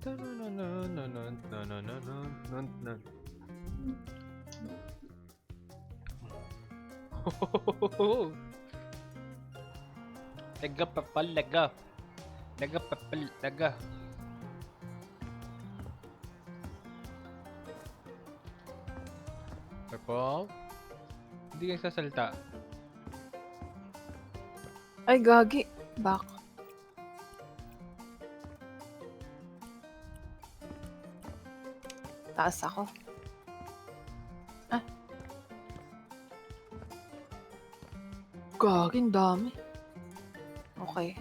Laga papal, laga. Laga papal, laga. Purple? Hindi kayo sasalta. Ay, gagi. Back. Taas ako. Ah. Gagi, ang dami. Okay.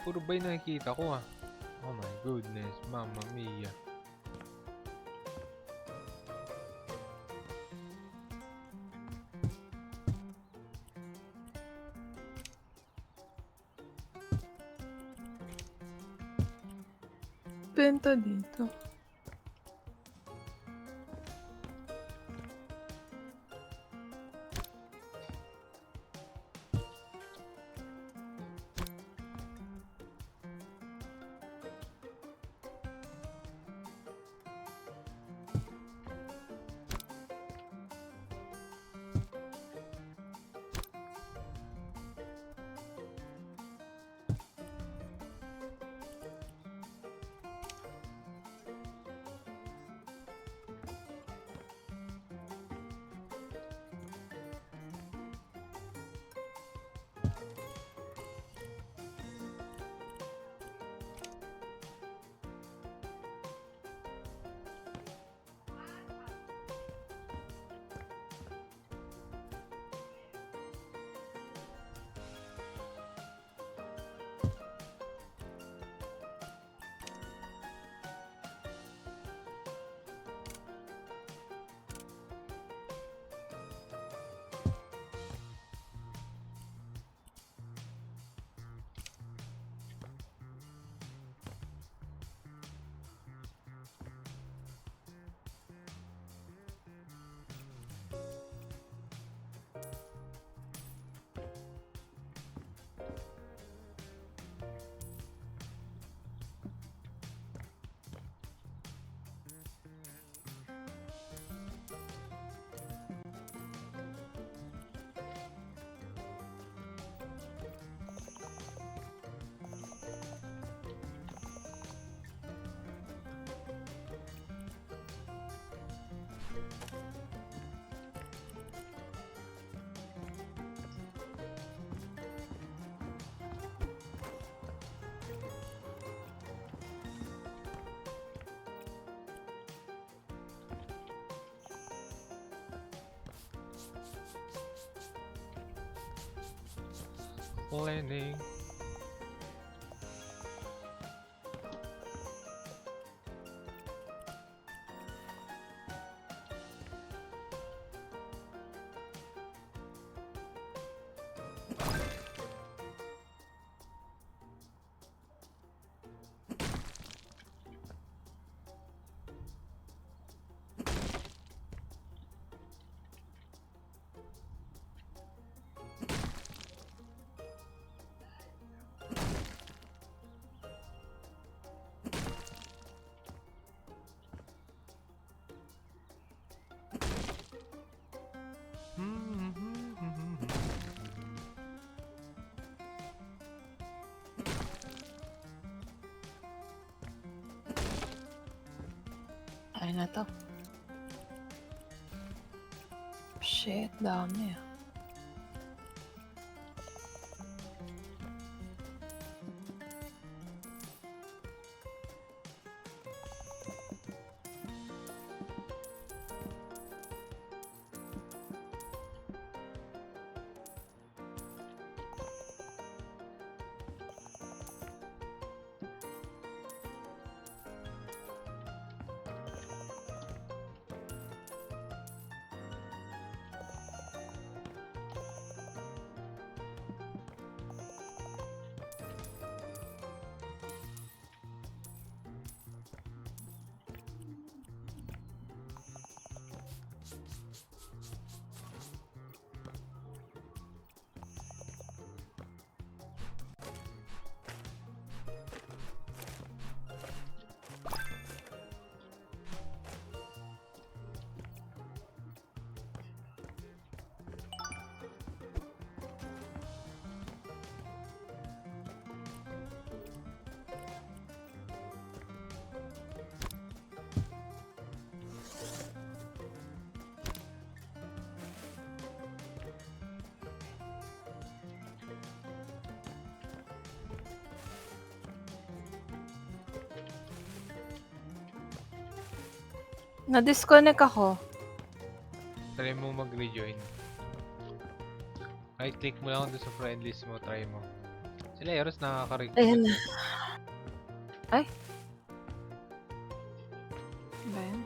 Puro ba yung nakikita ko ah? Oh my goodness, Mamma Mia. Benta dito. Planning. Ay na to. Shit, dami ah. Na-disconnect ako. Try mo mag-rejoin. Right click mo lang doon sa friend list mo, try mo. Sila Eros nakaka-recruit. Ayan na. Ay. Ba yan?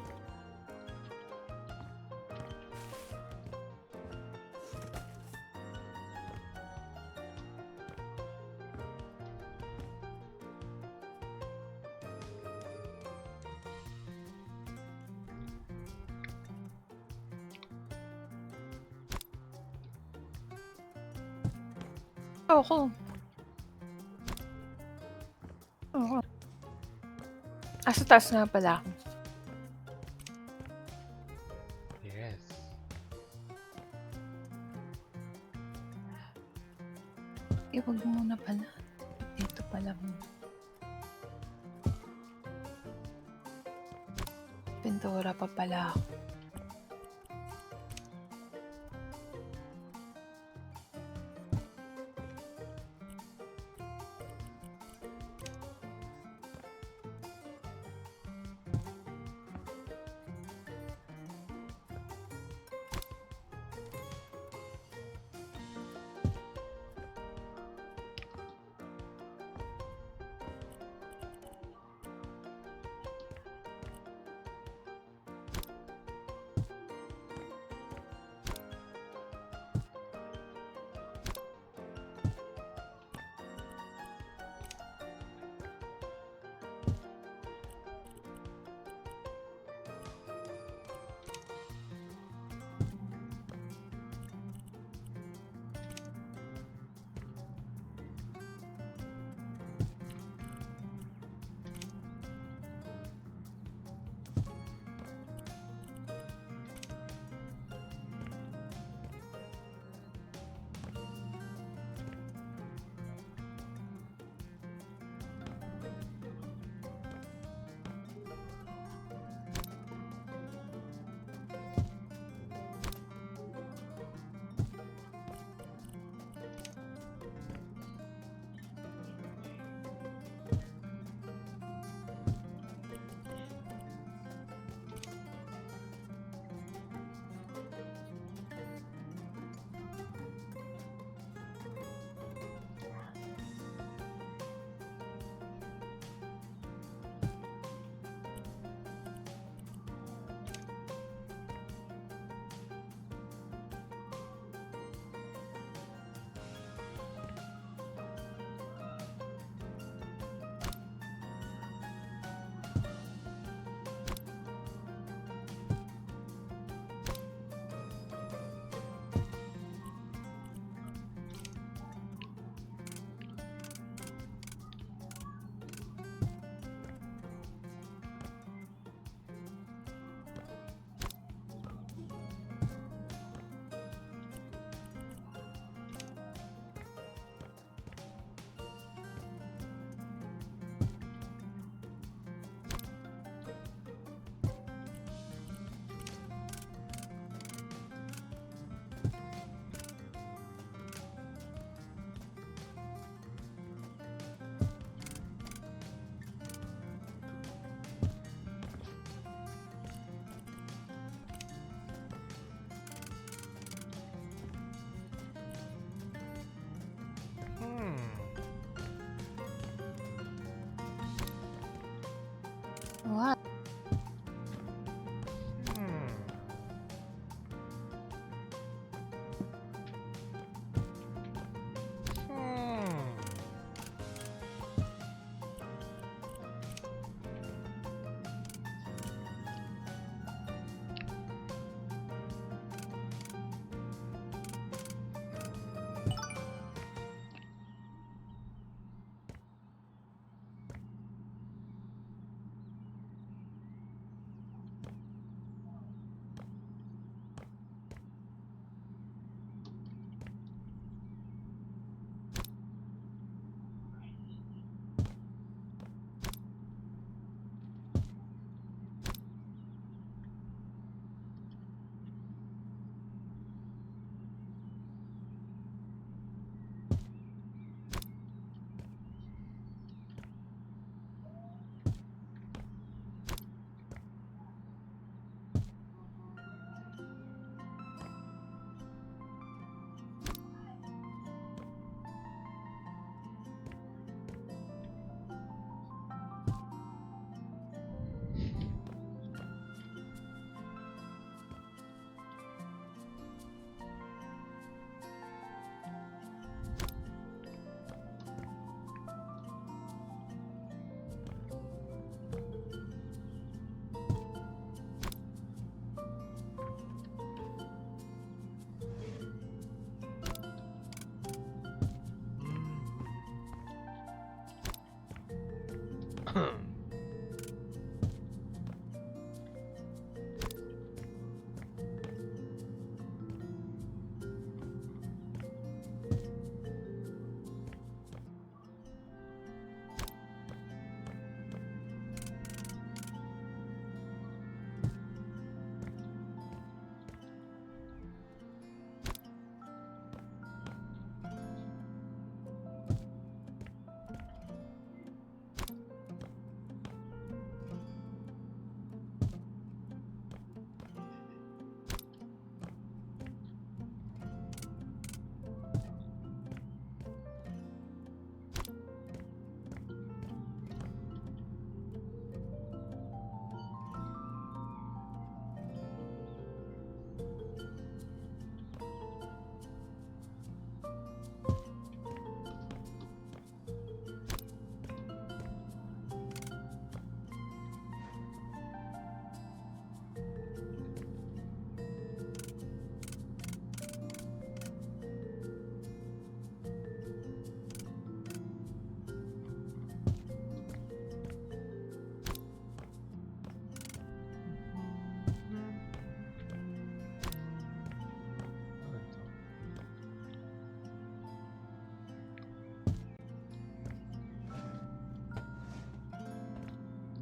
Ako. Oo. Sa taas nga pala ako. Yes. Wag muna pala. Dito pala mo. Pintura pa pala ako.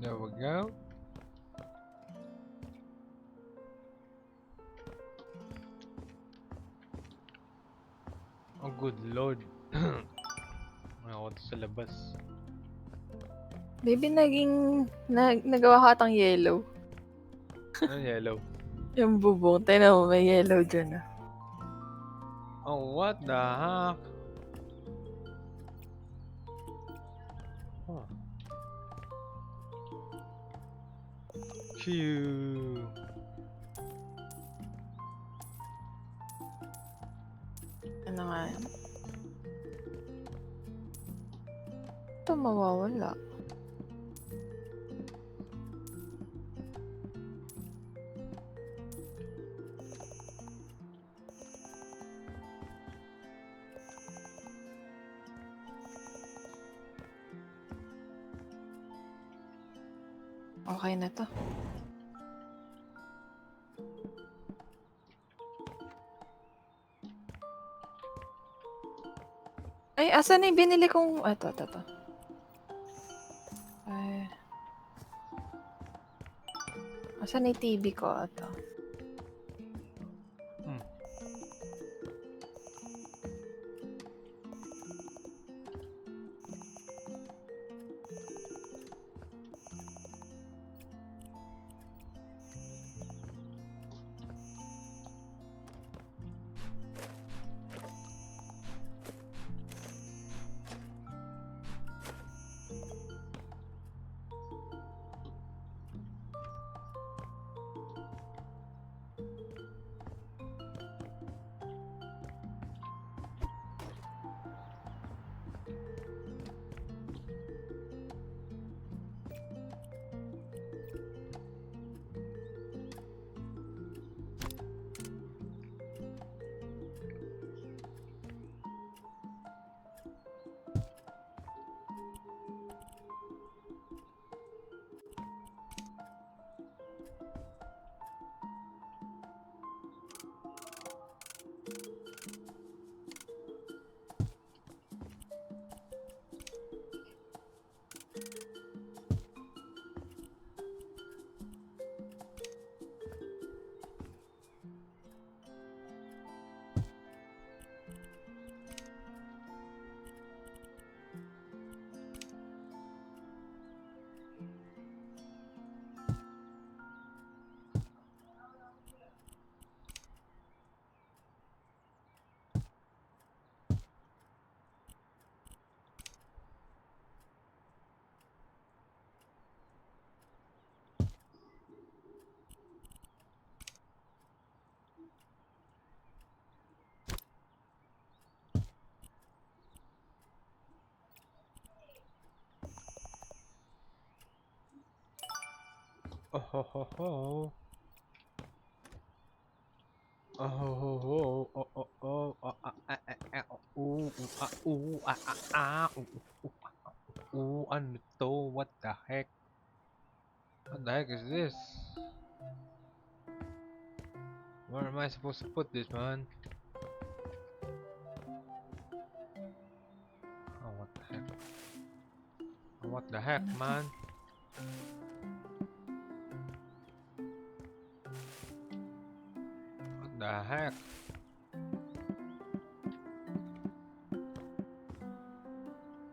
There we go. Oh, good lord. Ako sa labas. Maybe nagawa ka atang yellow. Ano yellow? Yung bubong. Tignan mo, may yellow dyan ah. Oh, what the heck? Huh. Phew. Ano nga yan? Ito mawawala. Okay na to. Ay, asan na yung binili kong... Ito. Ay. Asan na yung TV ko? Ito. Oh ho ho ho. Oh ho ho ho. Oh oh oh. Ah ah ah ah. Ooh ah ooh ah ah ah. Ooh Ano to? What the heck? What the heck is this? Where am I supposed to put this, man? Oh, what the heck? Oh, what the heck, Ano to? man? What the heck?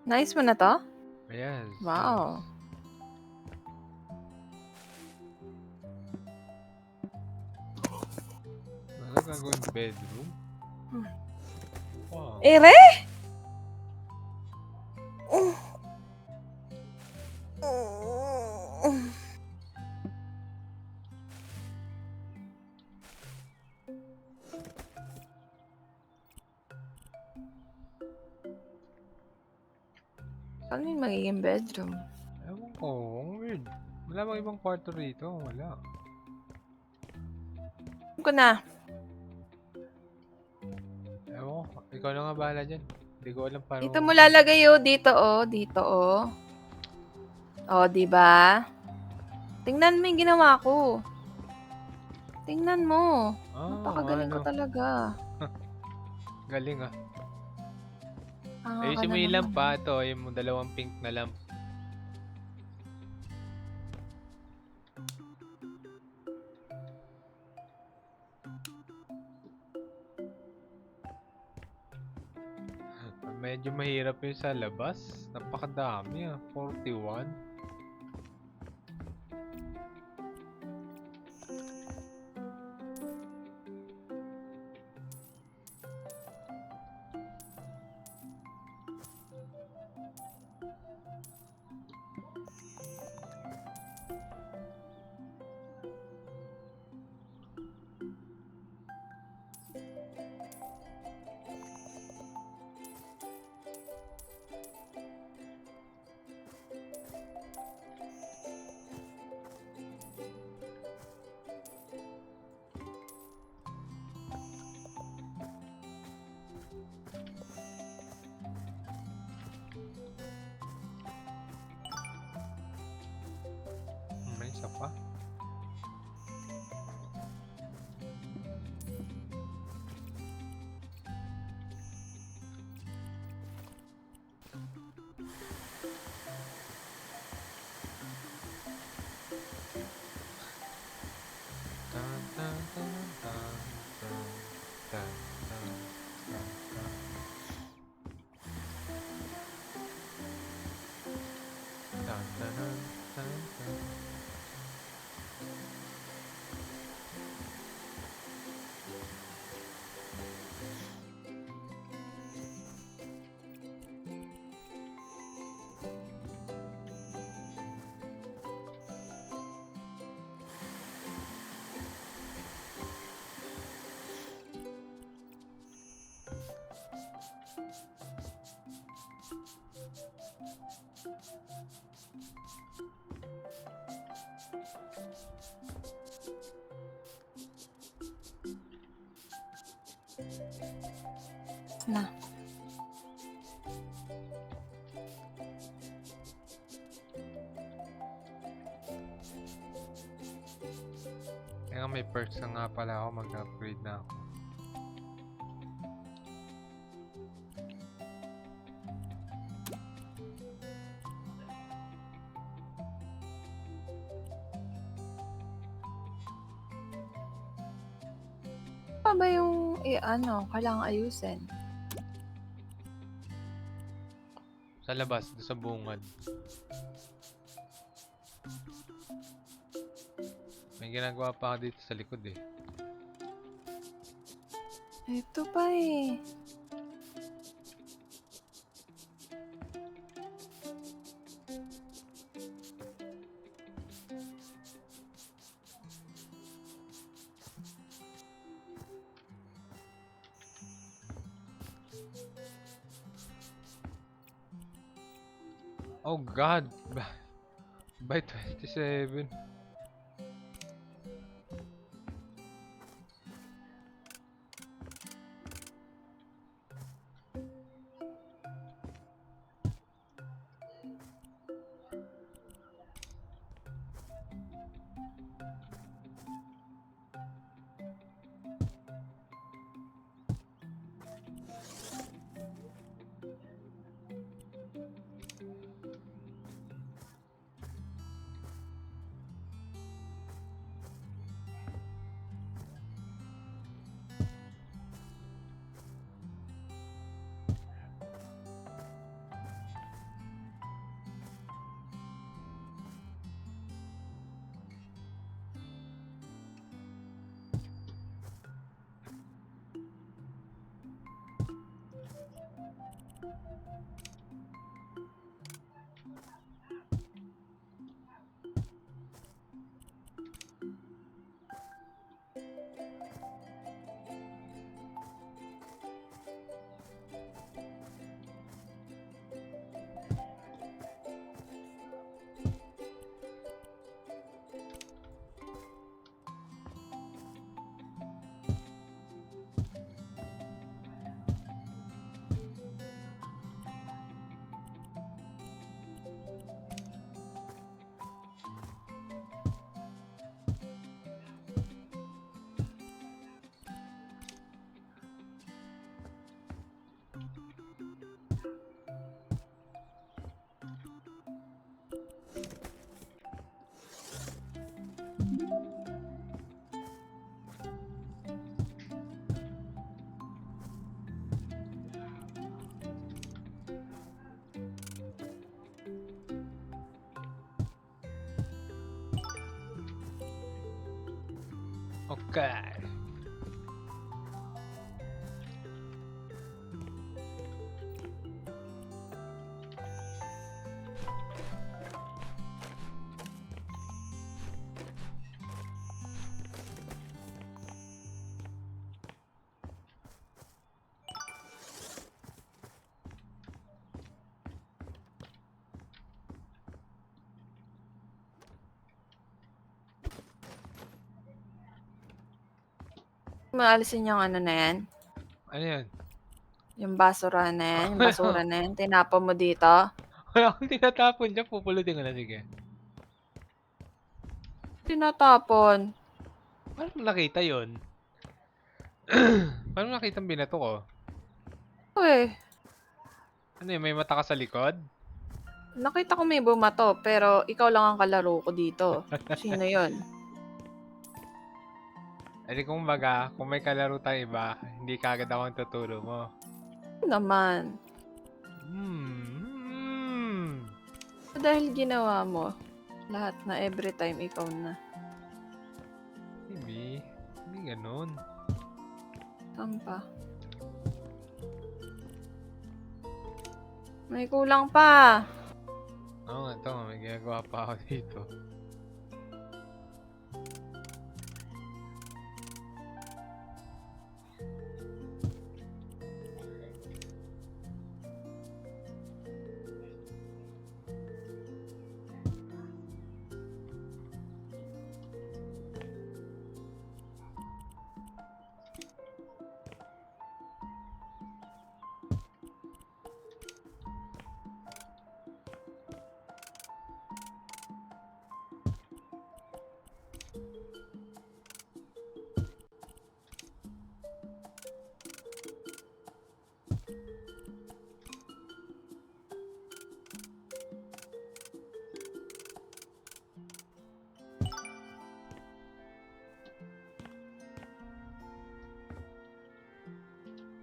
Nice mo na to? Yes. Wow. Yes. Ano gagawin bedroom? Hmm. Wow. Ere? Ano yung magiging bedroom? Ewan ko, ang weird. Wala bang ibang kwarto rito? Wala. Alam ko na. Ewan ko, ikaw na nga bahala dyan. Hindi ko alam paano. Dito mo lalagay oh. Dito oh. Dito oh. Oh, di ba? Tingnan mo yung ginawa ko. Tingnan mo. Napakagaling ko Ano. talaga. Galing ah. Ah, ka Ayusin na mo yung lamp naman. ah. Ito, yung dalawang pink na lamp. Medyo mahirap yung sa labas. Napakadami ah. 41. May isa pa. Tan, tan, tan, tan, tan, tan, tan, tan, tan. Tan, tan, tan, tan, tan. Na. Kaya nga may perks na nga pala ako. Mag-upgrade na ako. Pa ba yung kailangan ayusin? Sa labas, doon sa bungad. May ginagawa pa ako dito sa likod eh. Ito pa eh. Oh God! By 27. Okay. Maalisin yung ano na yan, Ano yan? yung basura na yan, yung basura na yan, tinapon mo dito. Wala akong tinatapon dyan. Pupulutin ko na, sige. Tinatapon. Paano mo nakita yun? Paano mo nakita ang binato ko? Uy, Ano yun, may mata ka sa likod? nakita ko may bumato, pero ikaw lang ang kalaro ko dito. Sino yun? Edi kung baga, kung may kalaro tayong iba, hindi kagad ako ang tuturo mo. Ano naman. Dahil ginawa mo, lahat na every time ikaw na. Hindi ganun. Tampa. May kulang pa. Oo nga, ito nga, may ginagawa pa ako dito.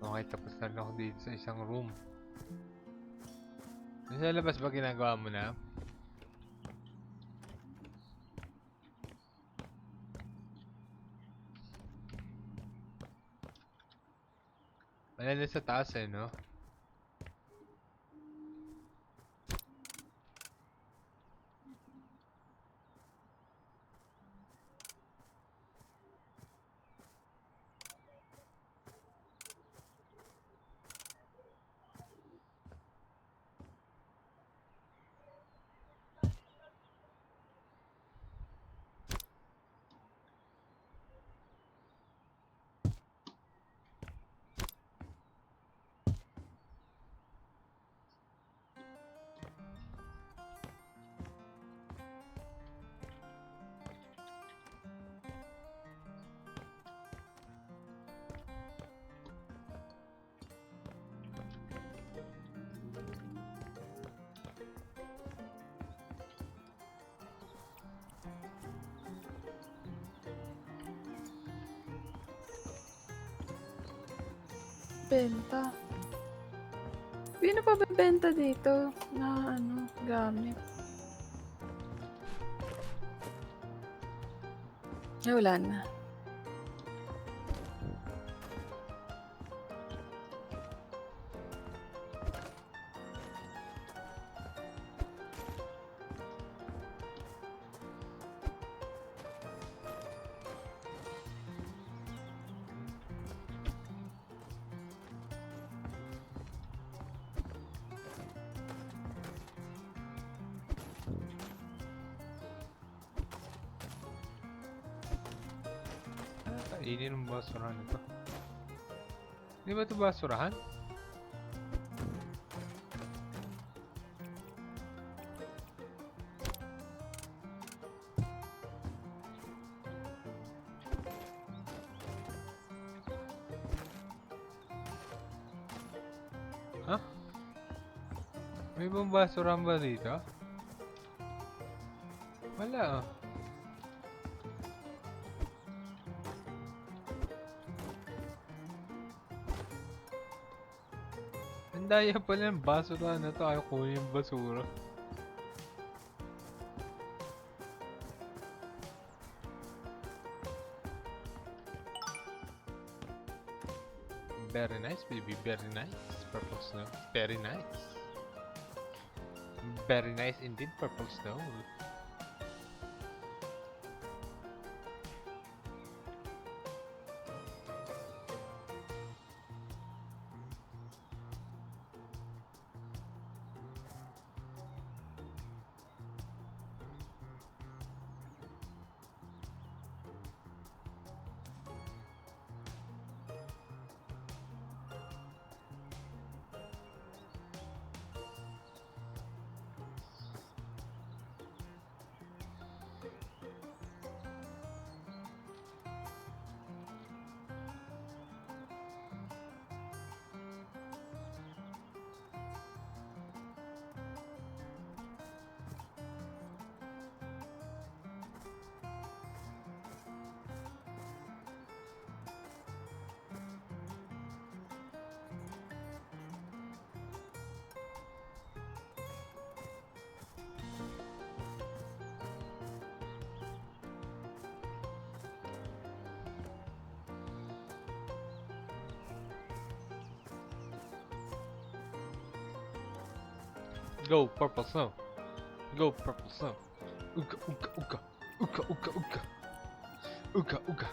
Okay, tapos na lang ako dito sa isang room. Sa labas ba ginagawa mo na? Wala na sa taas eh, no? Benta. Sino pa bebenta dito na ano, gamit? Ay, wala na. Kainin ng basurahan ito. Di ba ito basurahan? Ha? May ibang basurahan ba dito? Wala ah. Ang daya pala ng basurahan na to. Ayaw kunin yung basura. Very nice, baby. Very nice. Purple snow. Very nice. Very nice indeed, purple snow. Go, purple snow. Go, purple snow. Uga, uga, uga. Uga, uga, uga. Uga, uga.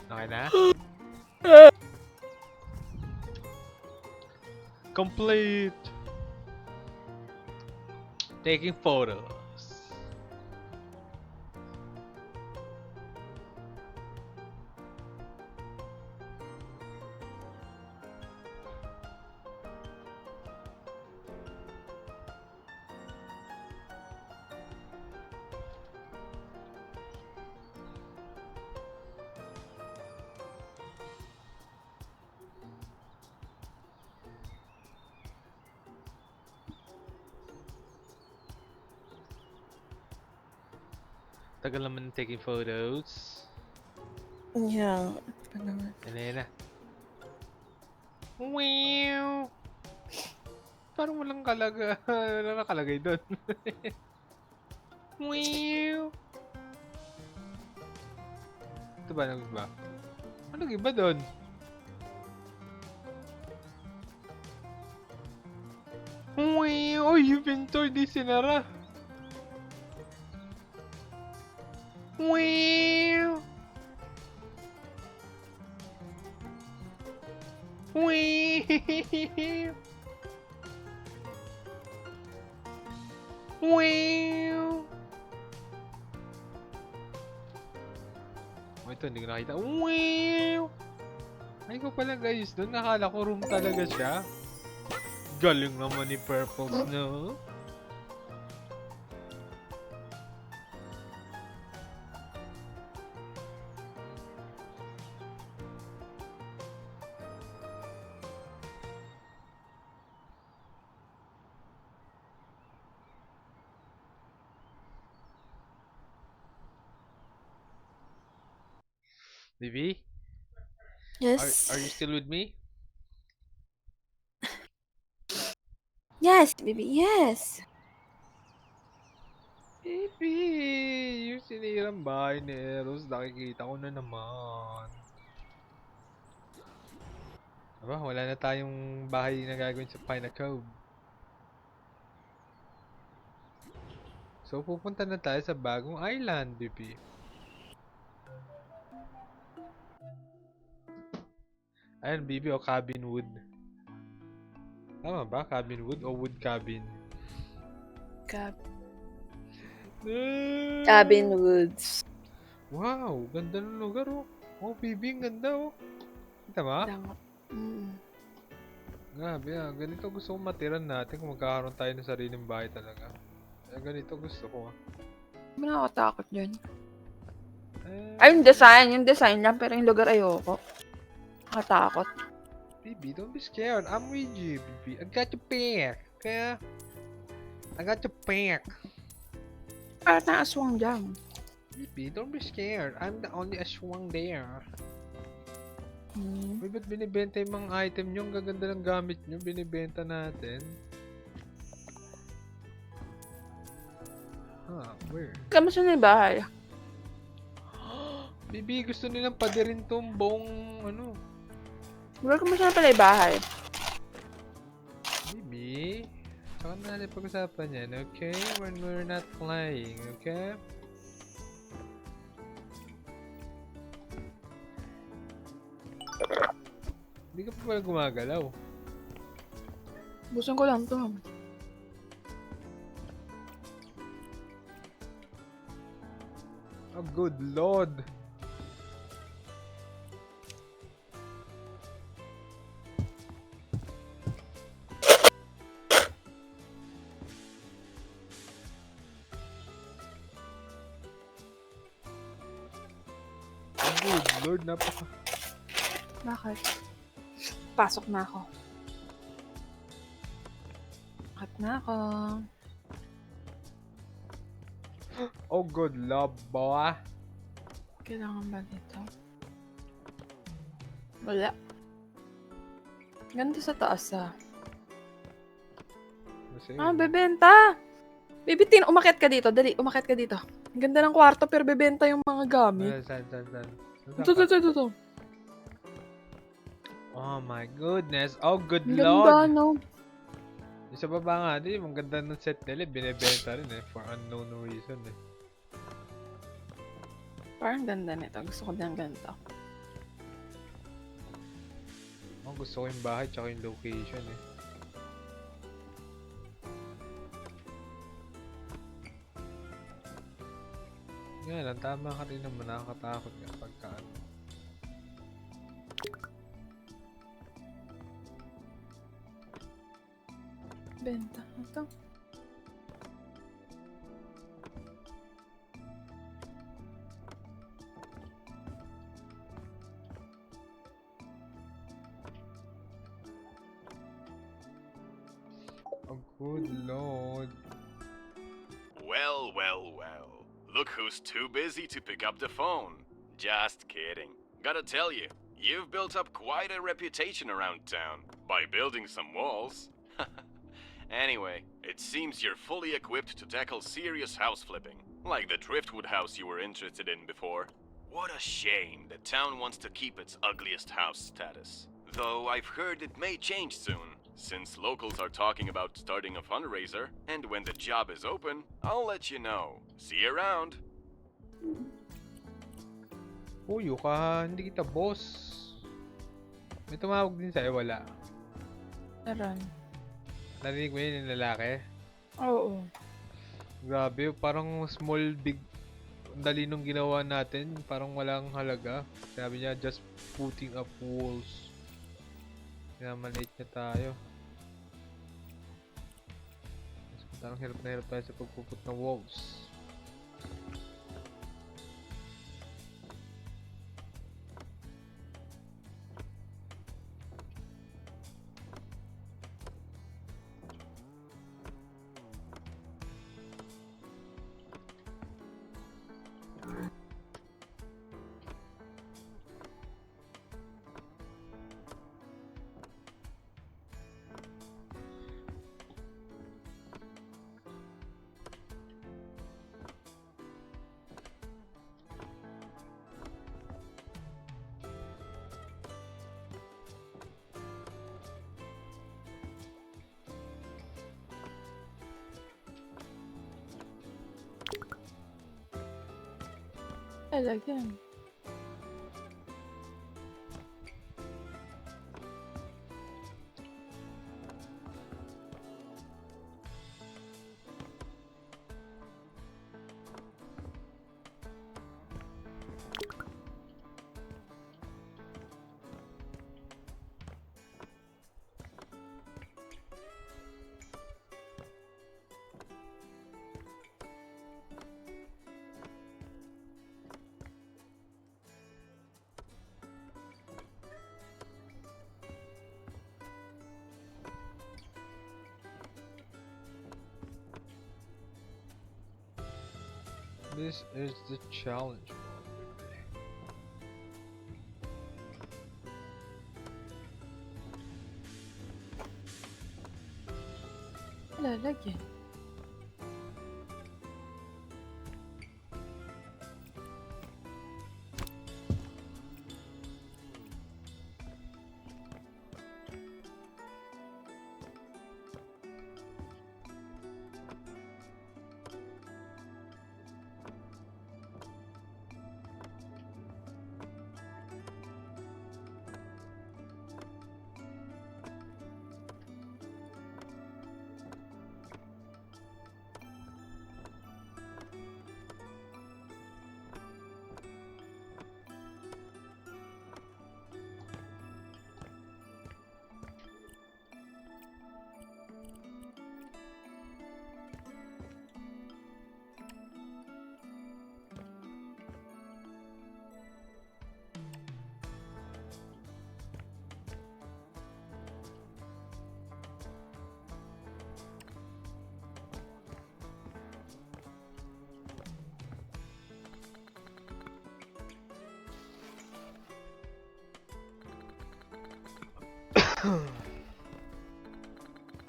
Okay na? Complete! Taking photos. Tagal naman taking photos. Yeah. Pa naman. Yan na. Wow! Parang walang kalaga. Wala nakalagay doon. Wow! Ito ba nag-iba? Ano nag-iba doon? Wow! Oh, yung pinto di sinara. Wow! Wow! Wow! Oh, ito, hindi ko nakita. Wow! Ay ko pala guys, doon nakala ko room talaga siya. Galing naman ni Purple Snow. Vivi? Yes. Are you still with me? Yes, baby. Yes. Baby! Yung sinirang bahay ni Eros, nakikita ko na naman. Aba, wala na tayong bahay na gagawin sa Pina Cove. So, pupunta na tayo sa bagong island, baby. Ayan, baby, o cabin wood. Tama ba? Cabin wood o wood cabin? Cabin Woods. Wow, ganda ng lugar, oh. Oh, baby, ang ganda, oh. Kita ba? Grabe, ah. Ganito gusto kong matiran natin kung magkakaroon tayo ng sariling bahay talaga. Ganito gusto ko, ah. Hindi mo nakakatakot yun. Eh, Ay, yung design lang, pero yung lugar ayoko. Nakatakot. baby, don't be scared. I'm with you, baby. I got your back. Okay? I got your back. Parang naaswang dyan. Baby, don't be scared. I'm the only aswang there. Uy, ba't binibenta yung mga item nyo? Ang gaganda ng gamit nyo. Binibenta natin. Where? Kamusta na yung bahay? Baby, gusto nilang padirin tong buong, ano. Wala kamusta na pala yung bahay? Baby, saka na natin pag-usapan yan, okay? When we're not flying, okay? Hindi ka pa pala gumagalaw. Busan ko lang to. Oh, good lord! Oh, good lord, napaka... Bakit? Pasok na ako. Bakit na ako? Oh, good lord, boy! Kailangan ba dito? Wala. Ganda sa taas ah. Kasi, Bebenta! Baby, umakyat ka dito. Dali, umakyat ka dito. Ang ganda ng kwarto pero bebenta yung mga gamit. Saan? Ito. Oh my goodness. Oh, good Ang lord. ganda, no? Yung sa baba nga, di, ang ganda ng set nila, binibenta rin eh, for unknown reason eh. Parang ganda nito. Gusto ko din ganito. Oh, gusto ko yung bahay tsaka yung location eh. Nga lang, tama ka rin naman, nakakatakot nga pagka ano. Benta. Ito. Oh, good lord. Well. Look who's too busy to pick up the phone. Just kidding. Gotta tell you, you've built up quite a reputation around town by building some walls. Anyway, it seems you're fully equipped to tackle serious house flipping, like the driftwood house you were interested in before. What a shame the town wants to keep its ugliest house status. Though I've heard it may change soon, since locals are talking about starting a fundraiser, and when the job is open, I'll let you know. See you around! Uy, ka, hindi kita boss. May tumawag din sa'yo, wala. Aran. Narinig mo yun yung lalaki? Oo. Grabe, parang small, big, ang dali nung ginawa natin, parang walang halaga. Sabi niya, just putting up walls. Kaya maliit na tayo. Parang hirap na hirap tayo sa pagpuput ng walls. Talagang. This is the challenge. Lalagyan.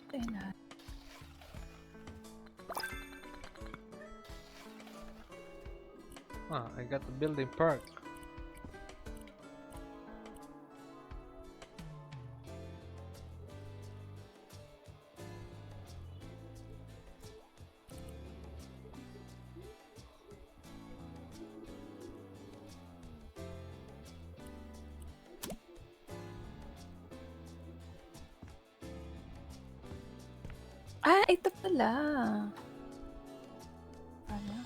Tayo lahat. Ah, I got the building perk. Ah, ito pala. Ano?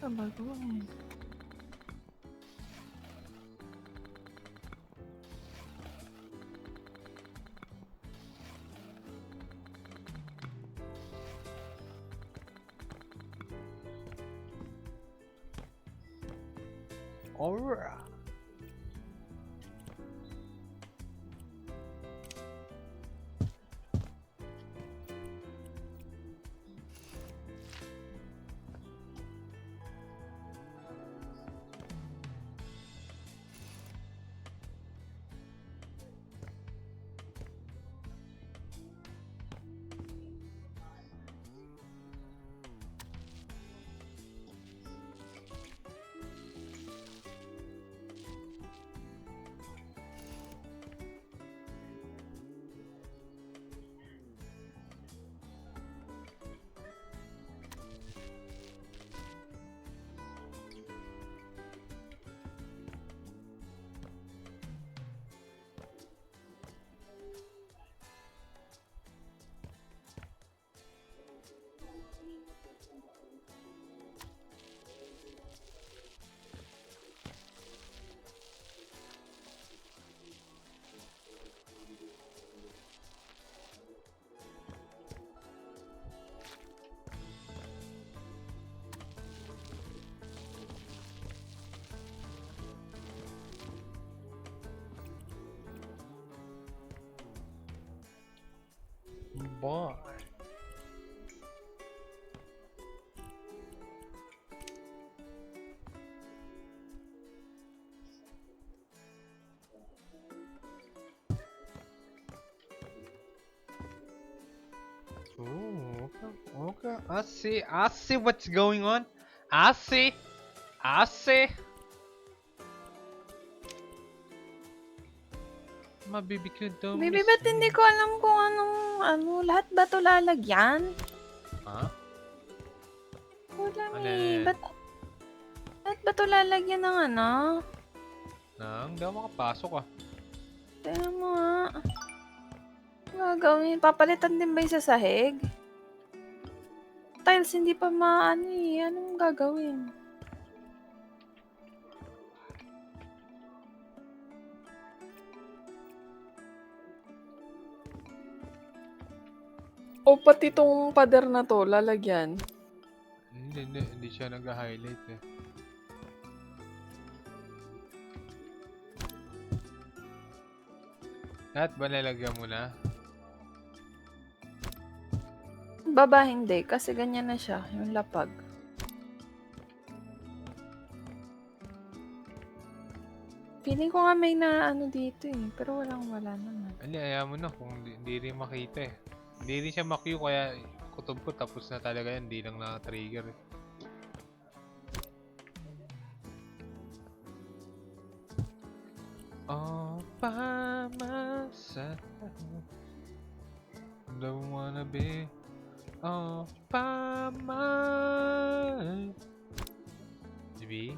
Bagoong. Alright. Bye. Ooh. Okay. I see what's going on. I see. I see. Mabibigyan daw Baby, ba't hindi ko alam kung lahat ba to lalagyan? Ha? Wala Ano eh. yan? Lahat ba to lalagyan ng Nang, hindi ako makapasok ah. Tingnan mo nga. Ano gagawin? Papalitan din ba yung sa sahig? Tiles, hindi pa maano eh. Anong gagawin? O pati tong pader na to, lalagyan. Hindi siya nag-highlight eh. Lahat ba nalagyan mo na? Baba hindi, kasi ganyan na siya, yung lapag. Feeling ko nga may na dito eh, pero wala naman. Ali, ayaw mo na kung hindi rin makita eh. Hindi rin siya ma-queue kaya kutob ko tapos na talaga yan, hindi lang na-trigger eh. All by myself. Don't wanna be all by my... GB?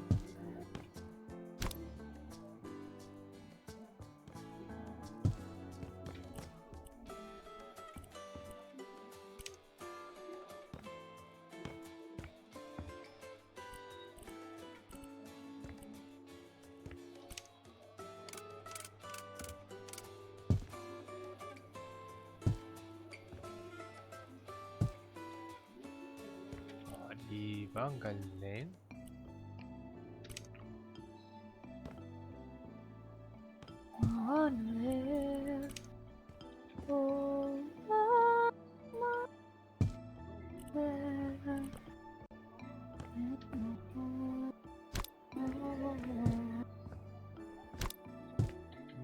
Diba? Ang galing.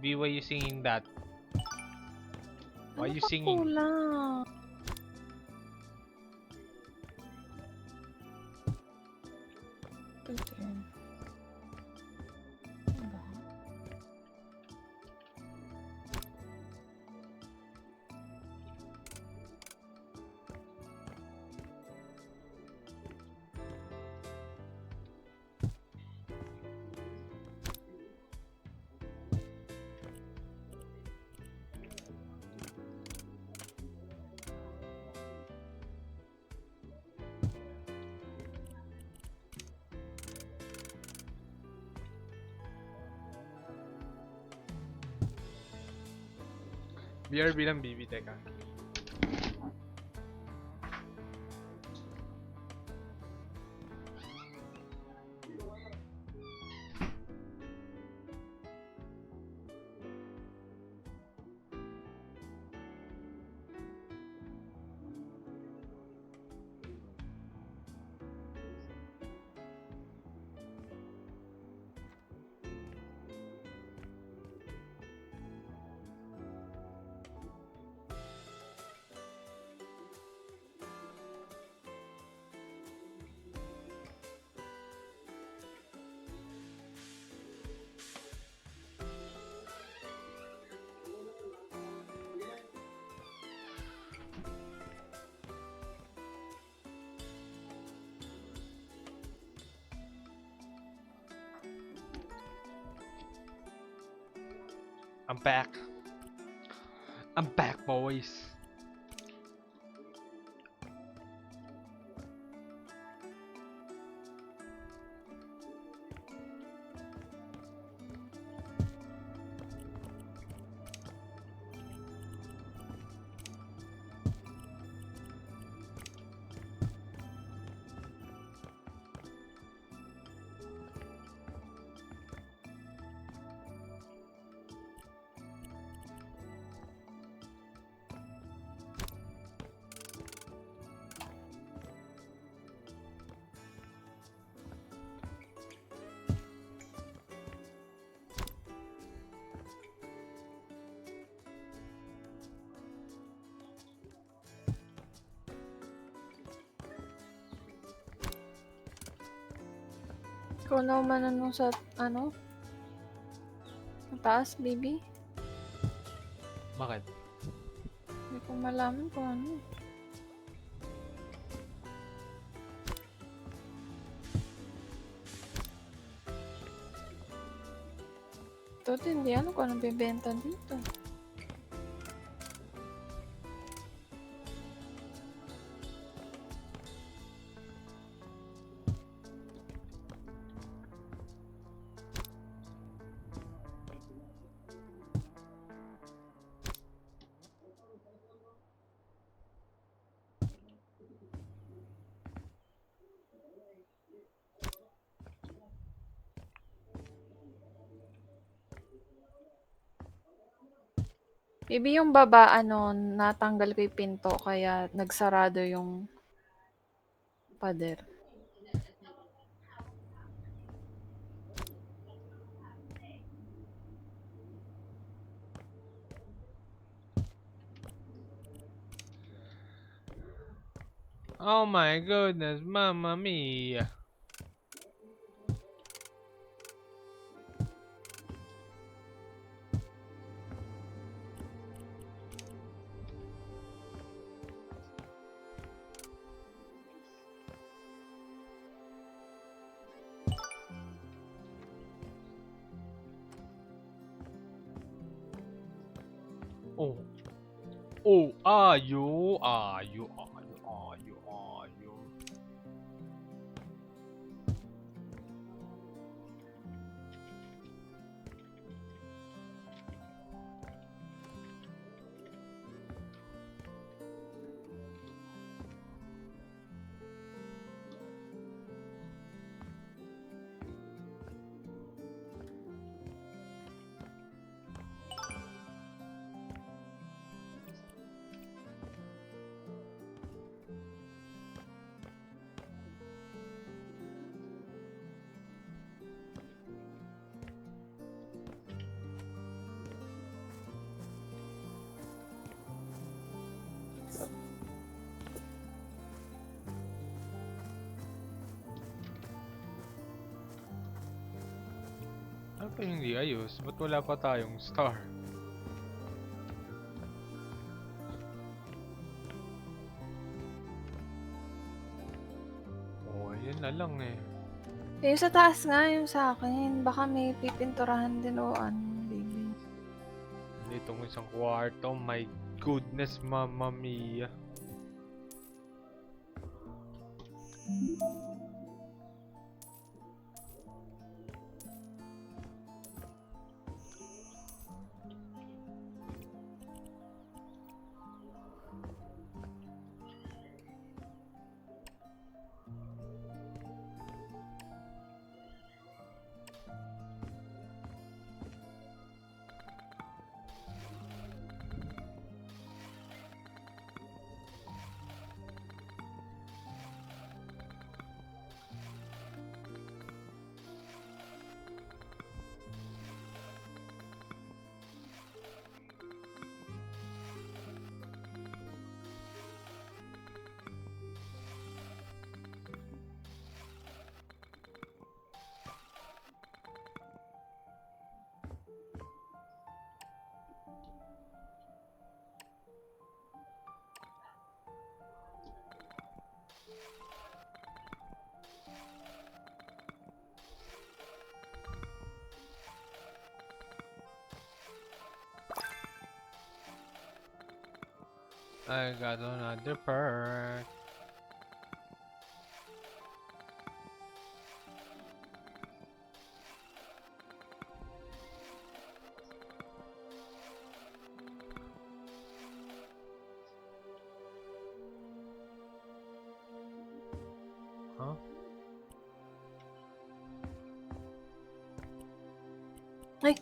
B, why you singing that? Why you singing? Kulang. BRB lang BB, teka. I'm back. I'm back, boys. Ikaw na umananong sa, mataas, baby. Bakit? Hindi ko malaman kung ano. Ito din, hindi ano kung anong bibenta dito. Maybe yung baba, natanggal ko yung pinto kaya nagsarado yung pader. Oh my goodness, Mamma Mia. Oh. Oh, ayo. Ano pa yung hindi ayos? Ba't wala pa tayong star? Oh, yun na lang eh. Yung sa taas nga, yung sa akin. Baka may pipinturahan din o ano, baby. Itong isang kwarto, my goodness, Mamma Mia. I got another perk. Huh? Ay!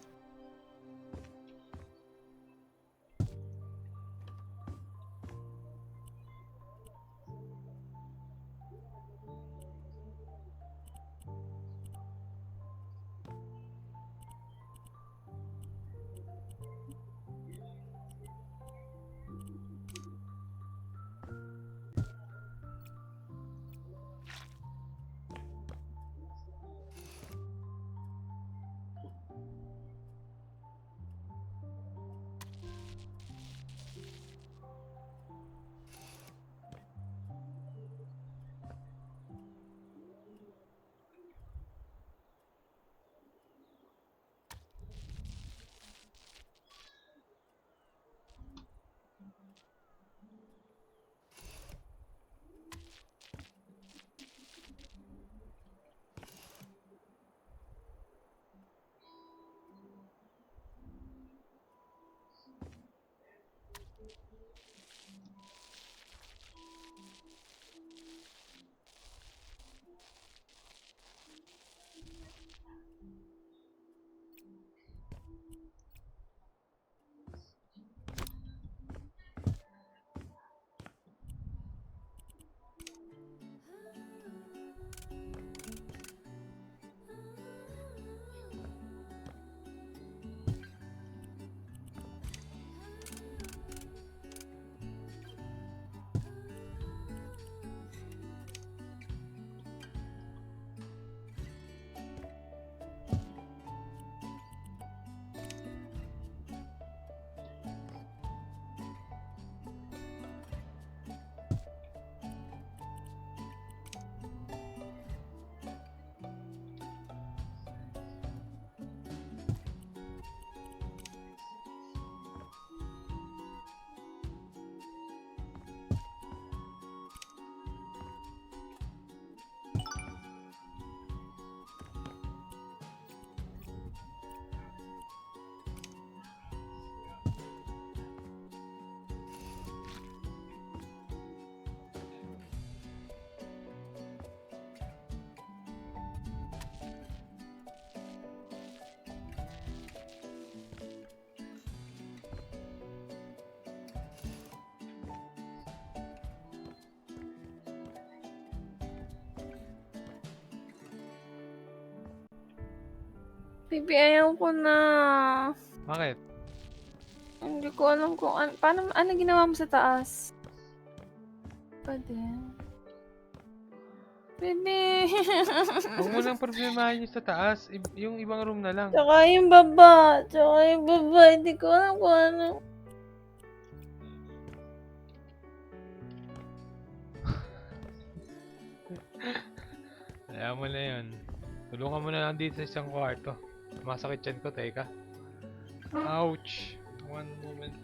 Baby, ayaw ko na. Bakit? Hindi ko alam kung ano ginawa mo sa taas. Pwede. Baby. Huwag mo nang problemahin yung sa taas. Yung ibang room na lang. Tsaka yung baba. Hindi ko alam kung ano. Kaya mo na yun. Tulungan mo na lang dito sa isang kwarto. Masakit yan ko, teka. Ouch! One moment.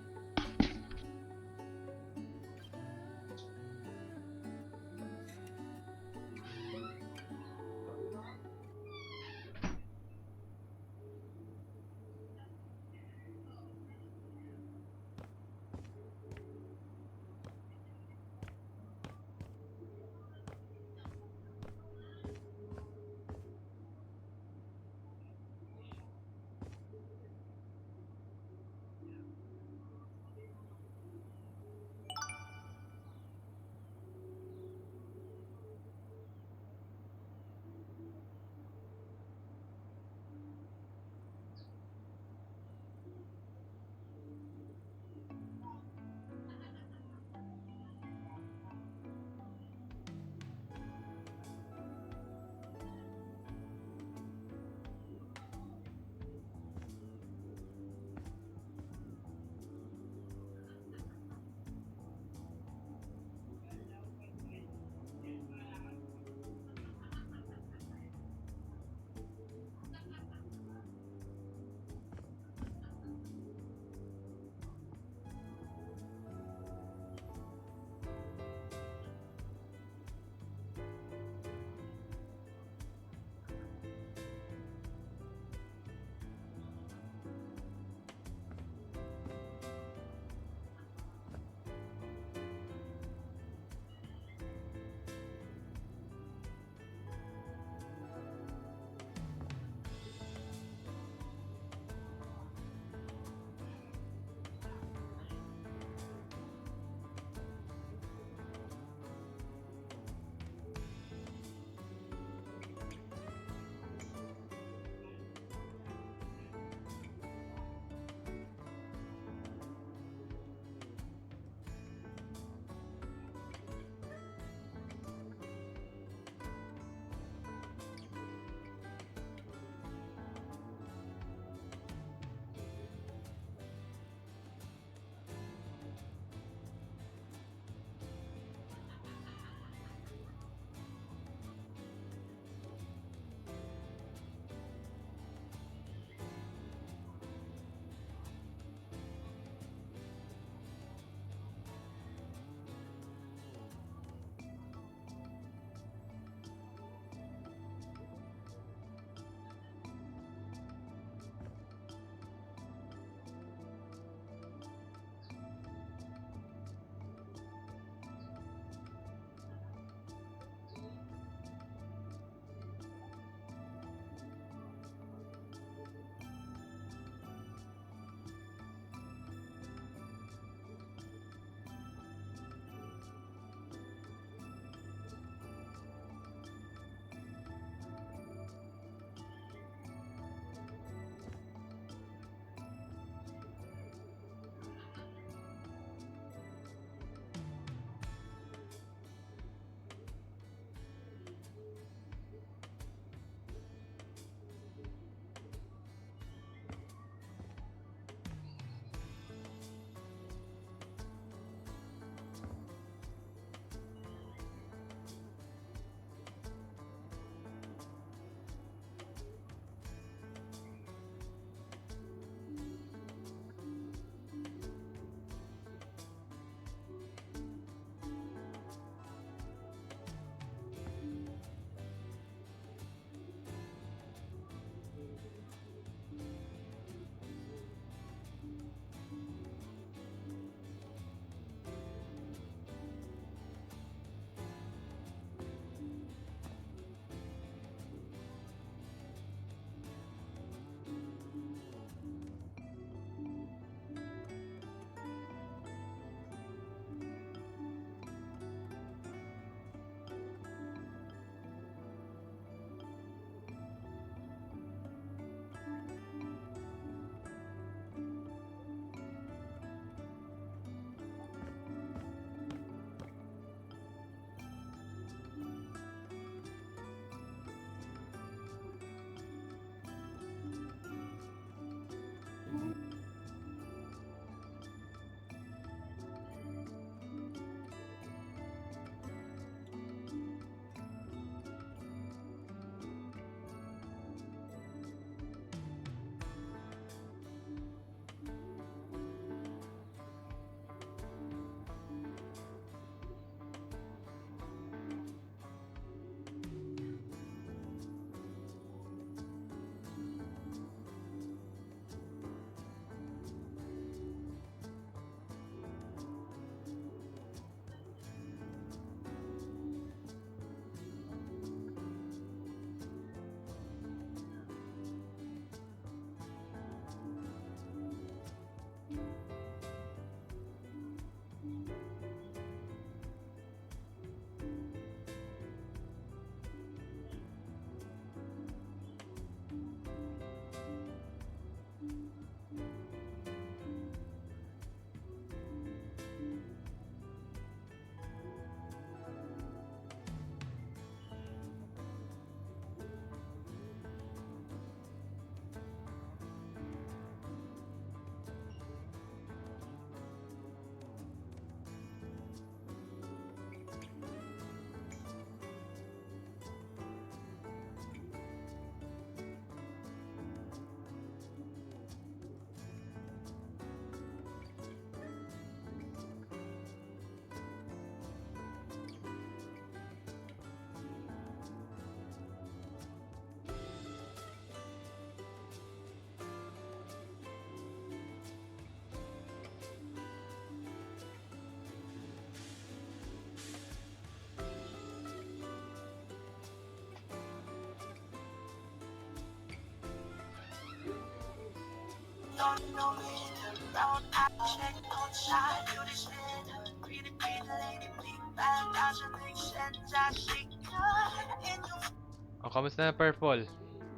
O, kamusta na purple?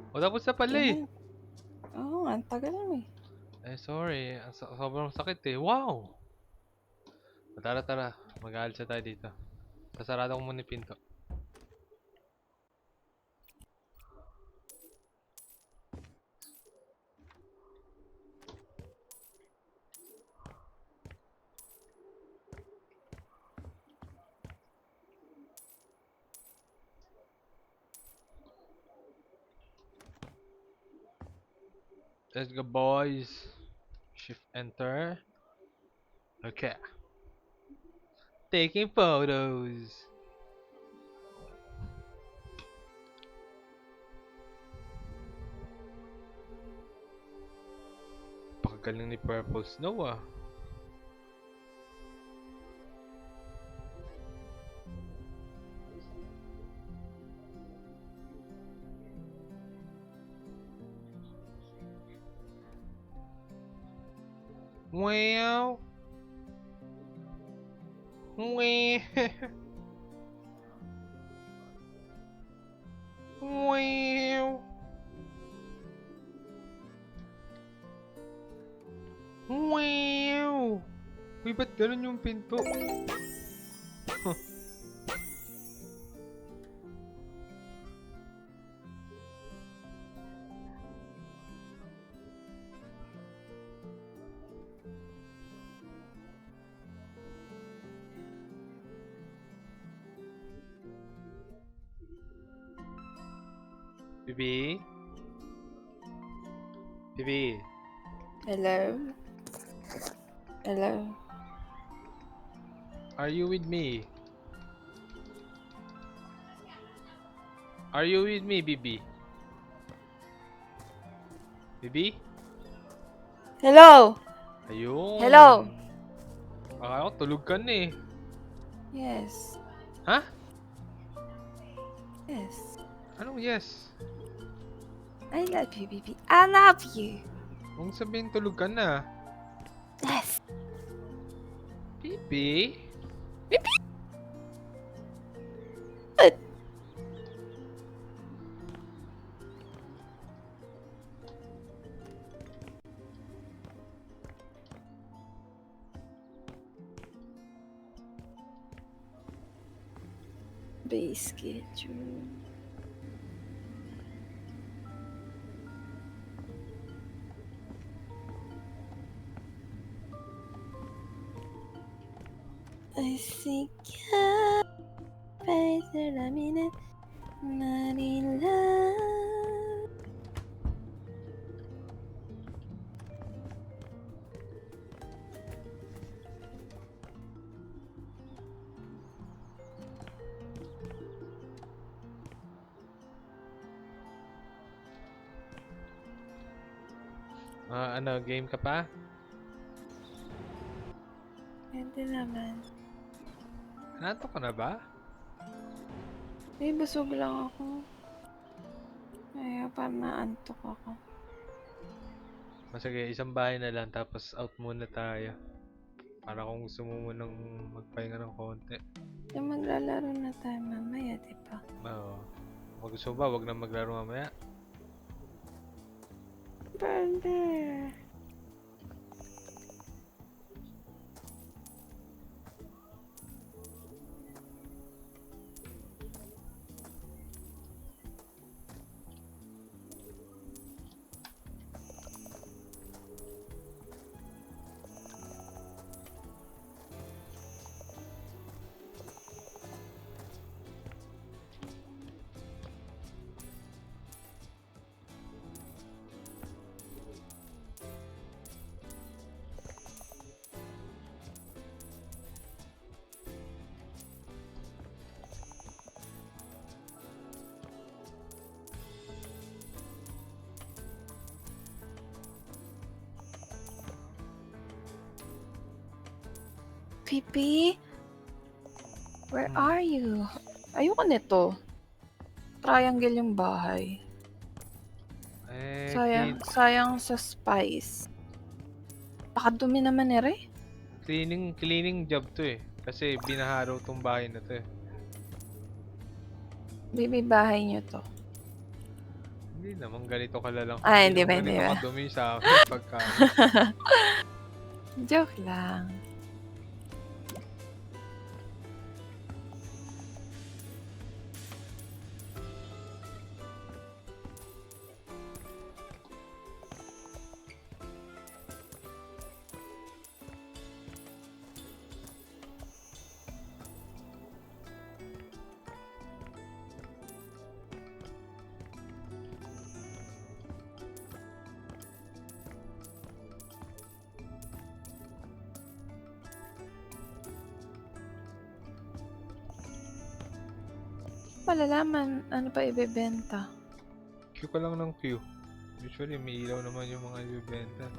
O, tapos na pala eh. Yan. Oo nga, ang tagal mo eh. Eh, sorry. Sobrang sakit eh. Wow! Tara, tara. Mag-aalis na tayo dito. Sasarado ko muna yung pinto. Let's go, boys. Shift enter. Okay. Taking photos. Pakagaling ni Purple Snow ah. Wow. Wow. Wow. Wow. Uy, ba't ganun yung pinto? Bibi? Bibi? Hello? Hello? Are you with me? Are you with me, Bibi? Bibi? Hello? Ayun. Hello? Akala ko tulog ka na eh. Yes. Ha? Yes. Anong yes? I love you, baby. I love you. Kung sabihin tulog ka na. Yes. Bibi? What? Base schedule. I think I face la minute Marila. Ano, game ka pa? Pwede naman. Nanto ka na ba? May busog lang ako. Kaya parang naantok ako. Sige, isang bahay na lang tapos out muna tayo. Para kung gusto mo munang magpahinga ng konti. Yung maglalaro na tayo mamaya, di ba? Oo. Kung gusto ba, wag na maglaro mamaya. Pwede. Pipi? Where are you? Ayoko nito. Triangle yung bahay. Eh, Sayang sa spice. Napakadumi naman eh, Re. Cleaning job to eh. Kasi binaharo tong bahay na to eh. Baby, bahay nyo to. Hindi naman ganito kalalang. Ay, hindi ba, naman hindi ganito ba? kadumi sa akin pagka. Joke lang. Malalaman, ano pa ibebenta? Q ka lang ng Q. Usually may ilaw naman yung mga ibibenta.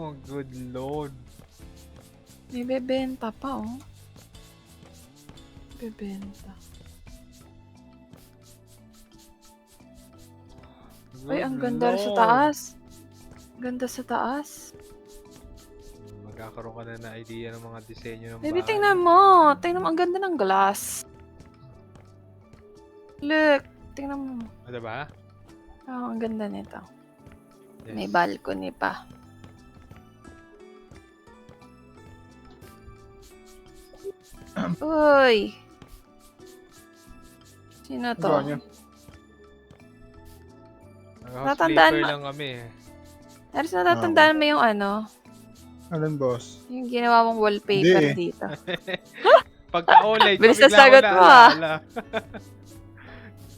Oh, good lord. May bebenta pa, oh. Bebenta. Ay, ang ganda sa taas. Ganda sa taas. Magkakaroon ka na ng idea ng mga disenyo ng Baby, bahay. tingnan mo. Tingnan mo, ang ganda ng glass. Look, tingnan mo. Ano ba? Oh, ang ganda nito. Yes. May balcony pa. Uy! Sino to? Gawa niya. Natandaan Naka-sleeper mo- lang kami eh. Aris, natatandaan mo yung ano? Alin, boss? Yung ginawa mong wallpaper Hindi. dito. Pagka-online ko, Bilis na bigla sagot ko mo, ah. naalala.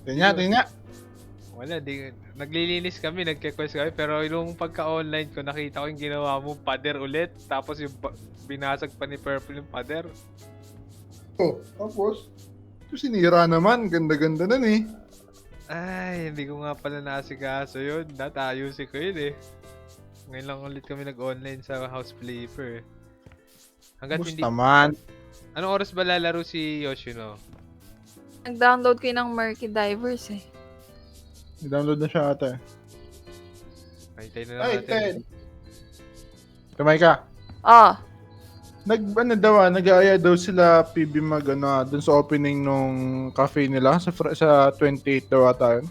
Tingnan. Wala, naglilinis kami, nagke-quest kami, pero yung pagka-online ko, nakita ko yung ginawa mo pader ulit, tapos yung binasag pa ni Purple yung pader. Oh, tapos, ito sinira naman. Ganda-ganda nun eh. Ay, hindi ko nga pala naasikaso yun. Ayusin ko yun eh. Ngayon lang ulit kami nag-online sa House Flipper eh. Hanggat Bus hindi... naman. Anong oras ba lalaro si Yoshino? Nag-download ko yun ng Murky Divers eh. I-download na siya ata. Ay, tayo na Ay, natin. Ted. Kamay ka. Oh, Nag-aaya daw sila PB mag dun sa opening nung cafe nila sa 28 daw ata yun.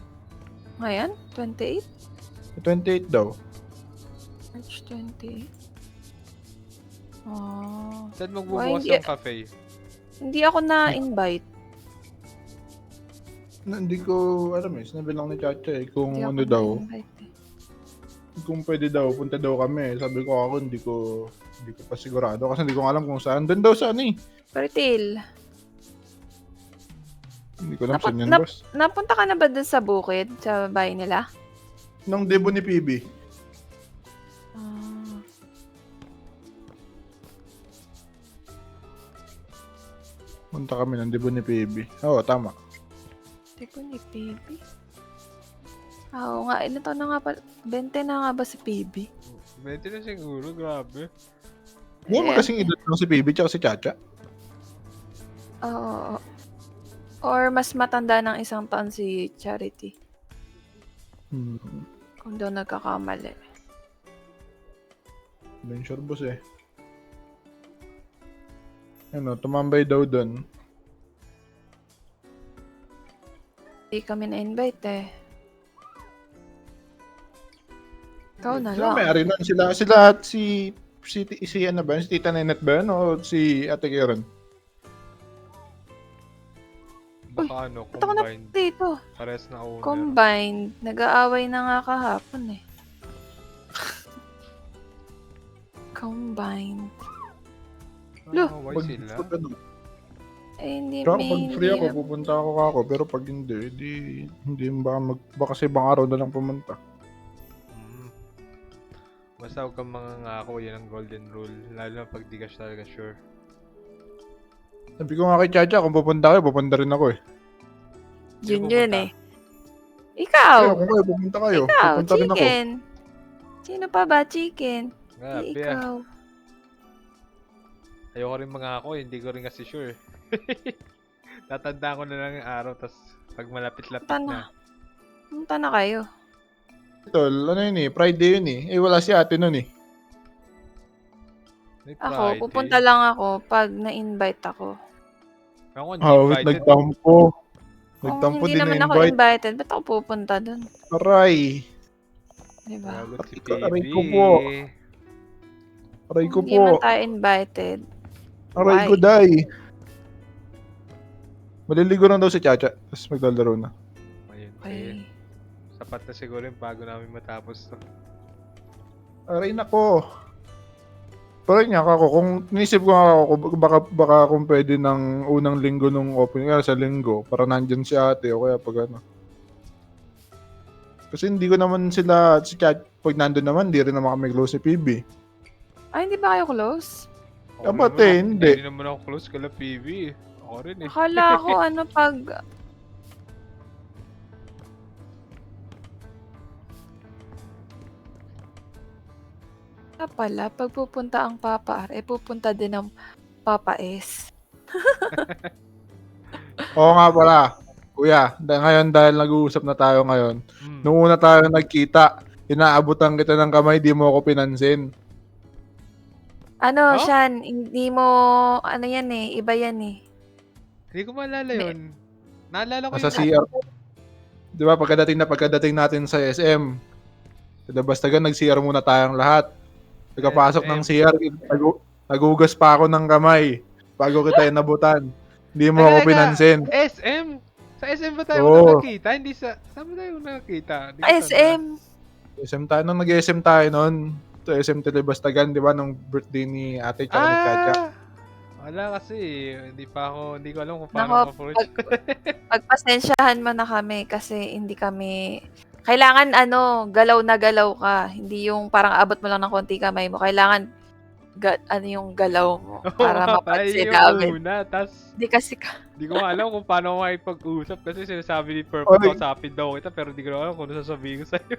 ngayon? 28? Sa 28 daw. March 28? Oh. Saan magbubukas Why, ng cafe? Hindi ako na-invite. Hindi ko alam eh. Sinabi lang ni Chacha eh. Kung Hindi ako ano daw. na-invite eh. Kung pwede daw. Punta daw kami. Sabi ko ako hindi ko pa sigurado. Kasi hindi ko alam kung saan. Doon daw sa ano eh. Pertil, Hindi ko alam Dapat saan yun, nap- boss. napunta ka na ba dun sa bukid? Sa bahay nila? Nung debo ni PB. Ah. Punta kami ng debo ni PB. Oo, tama. Hindi ko ni PB. Oo nga, ilan taon na nga pala? 20 na nga ba si PB? 20 na siguro, grabe. Hindi mo Eh, kasing edad lang si PB tsaka si Chacha. Oo. Or mas matanda ng isang taon si Charity. Hmm. Kung daw nagkakamali. Ben sure boss eh. Ano, tumambay daw doon. Hindi kami na-invite eh. Ikaw na Sila lang. may-ari nun. Sila at si ano ba? Si Tita Nenet ba yun? O si Ate Karen? Naka ano, Ba't ako combined. dito? Pares na owner. Combined. Nag-aaway na nga kahapon eh. Combined. Lo, Why sila? Pag ano, Eh, hindi, Tsaka may pag hindi free ako, na- pupunta ako. Pero pag hindi baka sa ibang araw na lang pumunta. Mm. Basta huwag kang mangangako, yan ang golden rule. Lalo na pag di ka talaga sure. Sabi ko nga kay Chacha, kung pupunta kayo, pupunta rin ako eh. Yun Sino yun pupunta? eh. Ikaw! Kaya kung kayo, pupunta kayo. Ikaw, Pupunta rin ako. chicken. Sino pa ba, chicken? Grabe ah. Ikaw. Ayoko rin mangako, hindi ko rin kasi sure. Tatandaan ko na lang yung araw, tas pag malapit-lapit na. Punta na kayo. Tol, ano yun eh, Friday yun eh. Eh, wala si ate nun eh. May Ako, Friday. pupunta lang ako pag na-invite ako. Ako hindi Wait, invited. nagtampo. Kung Nagtampo hindi din naman na ako invite. invited, ba't ako pupunta dun? Aray. Diba? Lagot si Aray PB. ko po. Aray ko Kung hindi man po. tayo invited. Aray Why? ko, day. Maliligo lang daw si Chacha. Tapos maglalaro na. Ayun, Okay. sige. Sapat na siguro yung bago namin matapos to. Aray nako. Pero yun nga ako, kung nisip ko nga ako, baka kung pwede ng unang linggo nung opening, kaya sa linggo, para nandyan si ate o kaya pag ano. Kasi hindi ko naman sila, si Chat, pag nandun naman, di rin naman kami close si PB. Ay, hindi ba kayo close? Dapat naman, eh, hindi. Hindi naman ako close kala PB. Ako rin eh. Akala ko ano pag... Pala, pag pupunta ang Papa R, pupunta din ang Papa S. Oo nga pala. Kuya, ngayon dahil nag-uusap na tayo ngayon, nung una tayo nagkita, inaabutan kita ng kamay, di mo ako pinansin. Ano, Oh? Shan, hindi mo... Ano yan eh, iba yan eh. Hindi ko maalala yun. Naalala ko Nasa yun. CR. Di ba, pagkadating natin sa SM, sa Bastagan, nag-CR muna tayong lahat. Pagkapasok ng CR, nagugas pa ako ng kamay bago kita inabutan. Hindi mo ako Talaga? pinansin. SM? Sa SM ba tayo Oo. nakakita? Hindi sa... Saan ba tayo nakakita? Di ko SM! SM tayo, nung nag-SM tayo noon, sa SM Telebastagan, di ba, nung birthday ni ate tsaka ni Chacha. Ah! Wala kasi. Hindi ko alam kung Nako, paano approach. Pagpasensyahan mo na kami kasi hindi kami... Kailangan galaw na galaw ka. Hindi yung parang abot mo lang ng konti kamay mo. Kailangan yung galaw mo para mapansin namin. Una, tas Hindi kasi di ko alam kung paano ako makipag-usap kasi sinasabi ni Purple Oy. kausapin daw kita pero di ko alam kung ano sasabihin ko sa'yo.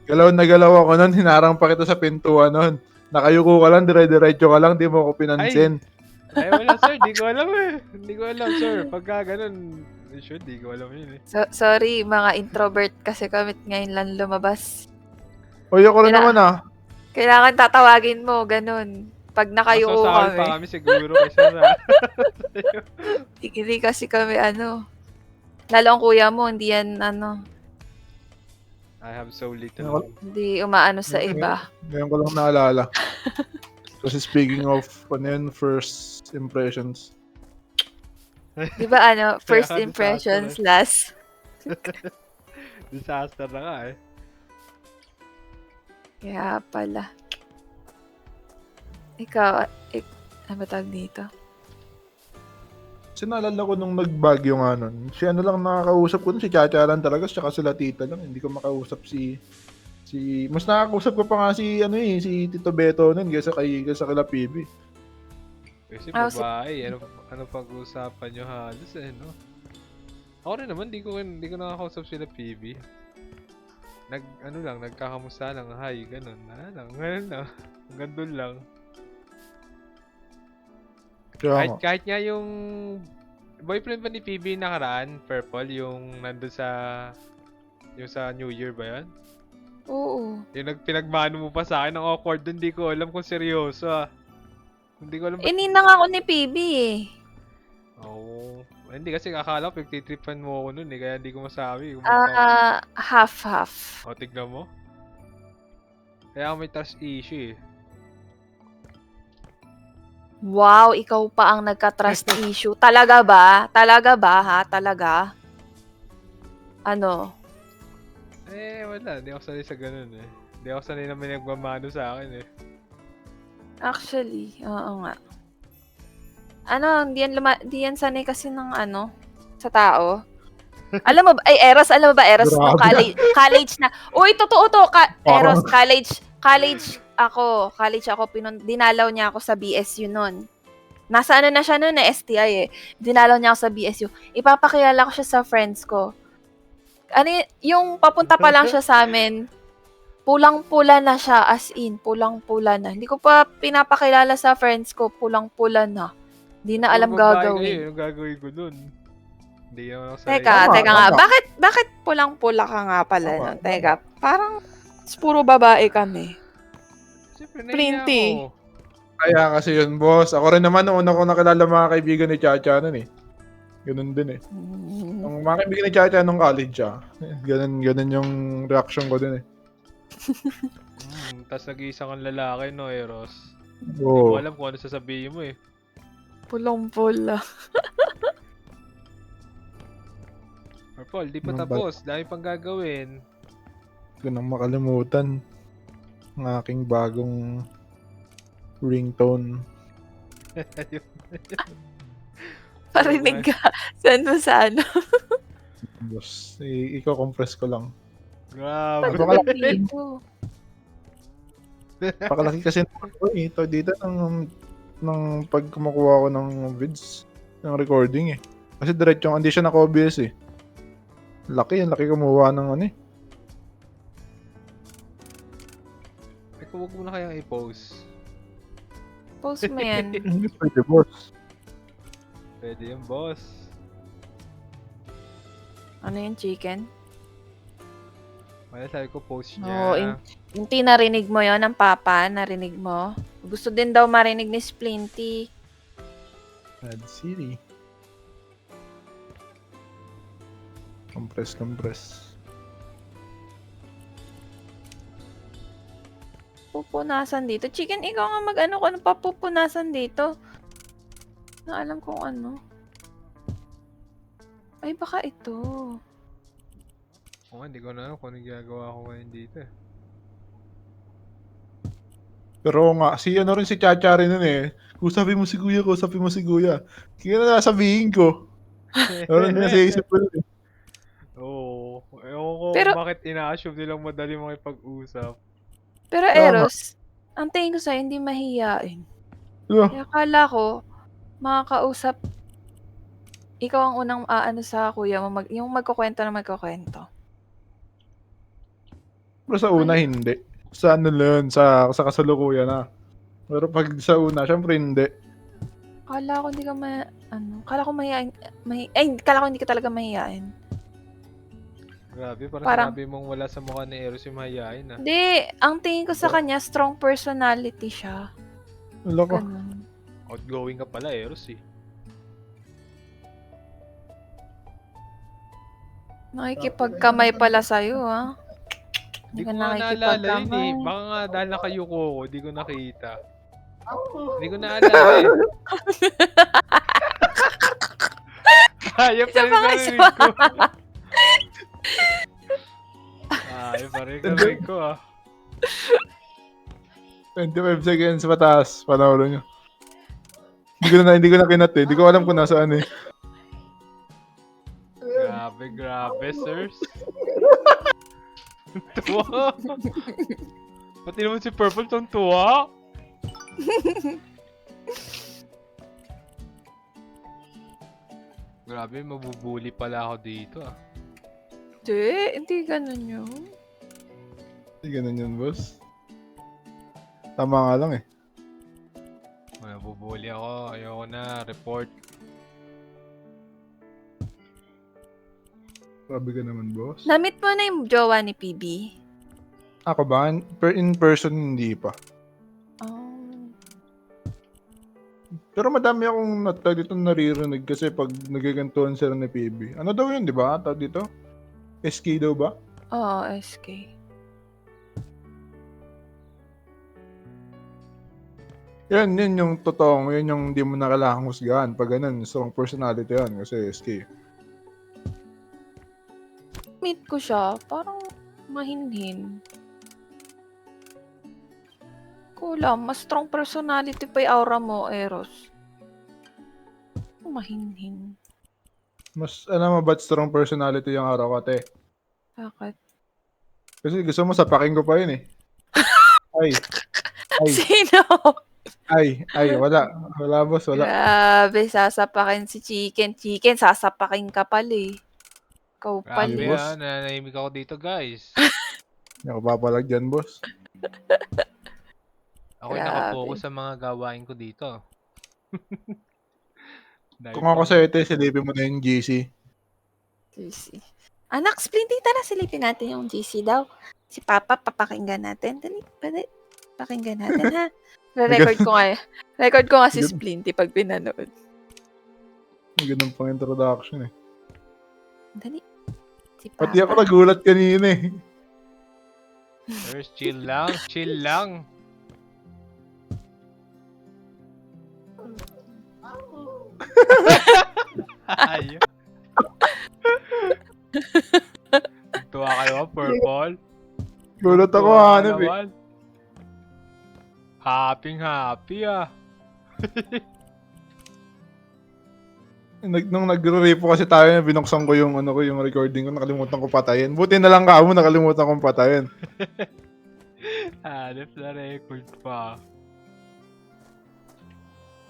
Galaw na galaw ako noon, hinarang pa kita sa pintuan noon. Nakayuko ka lang, dire-diretso ka lang, di mo ako pinansin. Ay wala sir, di ko alam eh. Hindi ko alam sir. Pagka ganun, sure, di ko alam yun eh. sorry, mga introvert kasi kami ngayon lang lumabas. Oy, ako rin naman ah. Kailangan tatawagin mo, ganun. Pag nakayuko Masasahol kami. pa kami siguro kasi sa... Hindi kasi kami lalo ang kuya mo, hindi yan I have so little. hindi umaano sa iba. Ngayon ko lang naalala. Kasi speaking of, first impressions. Di ba first Kaya impressions, disaster last. Disaster na nga eh. Kaya pala. Ikaw, ano ba tawag dito? Kasi naalala ko nung nagbagyo nga nun, si ano lang nakakausap ko nun, si Chacha lang talaga, tsaka sila tita lang, hindi ko makausap mas nakakausap ko pa nga si Tito Beto nun, kaysa kila PB. Kasi Ah, babae, ano pag-uusapan nyo halos eh, no? Ako rin naman, di ko nakakausap sila PB. Nagkakamusta lang, hi, ganun. Ganun lang. Hanggang doon lang. Kaya nga. Kahit nga yung boyfriend pa ni PB nakaraan, Purple, yung nandun sa New Year ba yan? Oo. Yung pinagmano mo pa sa akin, ang awkward dun, di ko alam kung seryoso ah. Hindi ko alam Ininang ako ni PB eh. Oo. Hindi kasi akala ko pagtitripan mo ako nun eh, kaya hindi ko masabi. Half-half. O, tignan mo. Kaya ako may trust issue eh. Wow, ikaw pa ang nagka-trust issue. Talaga ba? Talaga ba, ha? Talaga? Ano? Wala. Di ako sanay sa ganun eh. Di ako sanay na may nagmamano sa akin eh. Actually, oo nga. Di yan sanay kasi ng sa tao. Alam mo ba, Eros, nung Grabe. college na. Uy, totoo to, Parang- Eros, college ako, dinalaw niya ako sa BSU nun. Nasa na siya nun, STI eh. Dinalaw niya ako sa BSU. Ipapakilala ko siya sa friends ko. Yung papunta pa lang siya sa amin, pulang-pula na siya, as in, pulang-pula na. Hindi ko pa pinapakilala sa friends ko, pulang-pula na. Hindi na alam Puro babae gagawin. Kayo, yung gagawin ko dun. Hindi naman ako sanay. Teka Tama, nga. tama. Bakit pulang-pula ka nga pala Tama, nun? Teka, parang puro babae kami. Siyempre, Plinty. nahiya ako. Kaya kasi yun, boss. Ako rin naman, noong una ko nakilala mga kaibigan ni Chacha nun eh. Ganun din eh. Ang mga kaibigan ni Chacha nung college ganun yung reaction ko din eh. Tapos nag-iisa kang lalaki, no, Eros? Hindi Oo. ko alam kung ano sasabihin mo eh. Pulang-pula. Purple, di pa Ano ba? tapos. Dami pang gagawin. Ganang makalimutan ang aking bagong ringtone. Parinig ka. Saan mo sa Boss, i-compress ko lang. Grabe. dito? Pakalaki kasi ito dito ng pag kumukuha ko ng vids, ng recording eh. Kasi diretsong hindi siya naka-OBS eh. Ang laki kumuha ng ano eh. Huwag mo na kayang i-post. Post mo yan. Hindi pwede, boss. Pwede yung boss. Ano yung chicken? Kaya sabi ko post Oo, niya. yung tinarinig mo yon ng papa, narinig mo? Gusto din daw marinig ni Splinty. Ad Siri. Compress. Pupunasan dito. Chicken, ikaw nga mag-ano kung ano pa pupunasan dito. Na alam kung ano. Ay, baka ito. Oo, hindi ko na alam kung anong ginagawa ko ngayon dito eh. Pero nga, si Chacha rin nun eh. Kusapin mo si Kuya. Kaya na sasabihin ko. Pero nasa isip ko nun eh. Oo. Ewan ko Pero- bakit ina-assume nilang madali makipag-usap. Pero Tama. Eros, ang tingin ko sa'yo, hindi mahiyain. Diba? Kaya akala ko, makakausap, ikaw ang unang sa kuya mo, yung magkukwento na magkukwento. Pero sa una, hindi. Sa ano lang, sa kasalukuyan na. Pero pag sa una, syempre hindi. Akala ko hindi ka akala ko mahiyain, akala ko hindi ka talaga mahiyain. Grabe, parang Parang- sinabi mong wala sa mukha ni Eros yung mahihain ah. Hindi, ang tingin ko sa kanya, strong personality siya. Wala ko. Ganun. Outgoing ka pala, Eros eh. Nakikipagkamay pala sa'yo, ha? Hindi ko ka nga naalala yun eh. nakikipagkamay. Baka nga dahil nakayuko ko, di ko nakita. Hindi ko naalala eh. Ayaw pa rin narinig ko. Ayaw pa rin narinig ko ah. 25 seconds pataas. Panoorin nyo. Hindi ko na kinat eh. Hindi ko alam kung nasaan eh. Grabe, sirs. Tuwa. Pati naman si Purple tong tuwa. Grabe, mabubuli pala ako dito ah. Hindi ganun yun. Hindi ganun yun, boss. Tama nga lang eh. Mabubuli ako. Ayoko na. Report. Sabi ka naman, boss. Namit mo na yung jowa ni PB? Ako ba? In person, hindi pa. Oh. Pero madami akong dito naririnig kasi pag nagagantuhan sila ni PB. Ano daw yun, di ba? Tawag dito? SK daw ba? Oo, SK. Yun yung totoong, yun yung hindi mo na kailangang husgahan. Pag ganun, strong personality yan kasi SK. Meet ko siya, parang mahinhin. Kulang, mas strong personality pa yung aura mo, Eros. Mahinhin. Mas, alam mo ba't strong personality yung araw ko, te? Bakit? Kasi gusto mo sapakin ko pa yun eh. Ay, ay, Sino? wala. Wala boss, wala. Grabe, sasapakin si Chicken. Chicken, sasapakin ka pala eh. Ikaw pala Grabe eh. boss. nanahimik ako dito guys. Hindi ako papalag dyan, boss. Ako'y Grabe. nakapokus sa mga gawain ko dito. Dahil Kung ako pang- sa'yo, te, silipin mo na yung GC. GC. Anak, Splinty, tara, silipin natin yung GC daw. Si Papa, papakinggan natin. Dali, pakinggan natin, ha? Re-record ko nga. Record ko nga si Splinty pag pinanood. May ganun pang introduction eh. Dali. Si Papa. Pati ako nagulat kanina eh. First, chill lang, chill lang. Ayun. Tuwa kayo, Purple. Gulat ako, Tuwa hanap eh. naman. Happy ah. Nung nagre-repo kasi tayo, binuksan ko yung yung recording ko, nakalimutan ko patayin. Buti na lang ka mo, nakalimutan kong patayin. Hanap na record pa.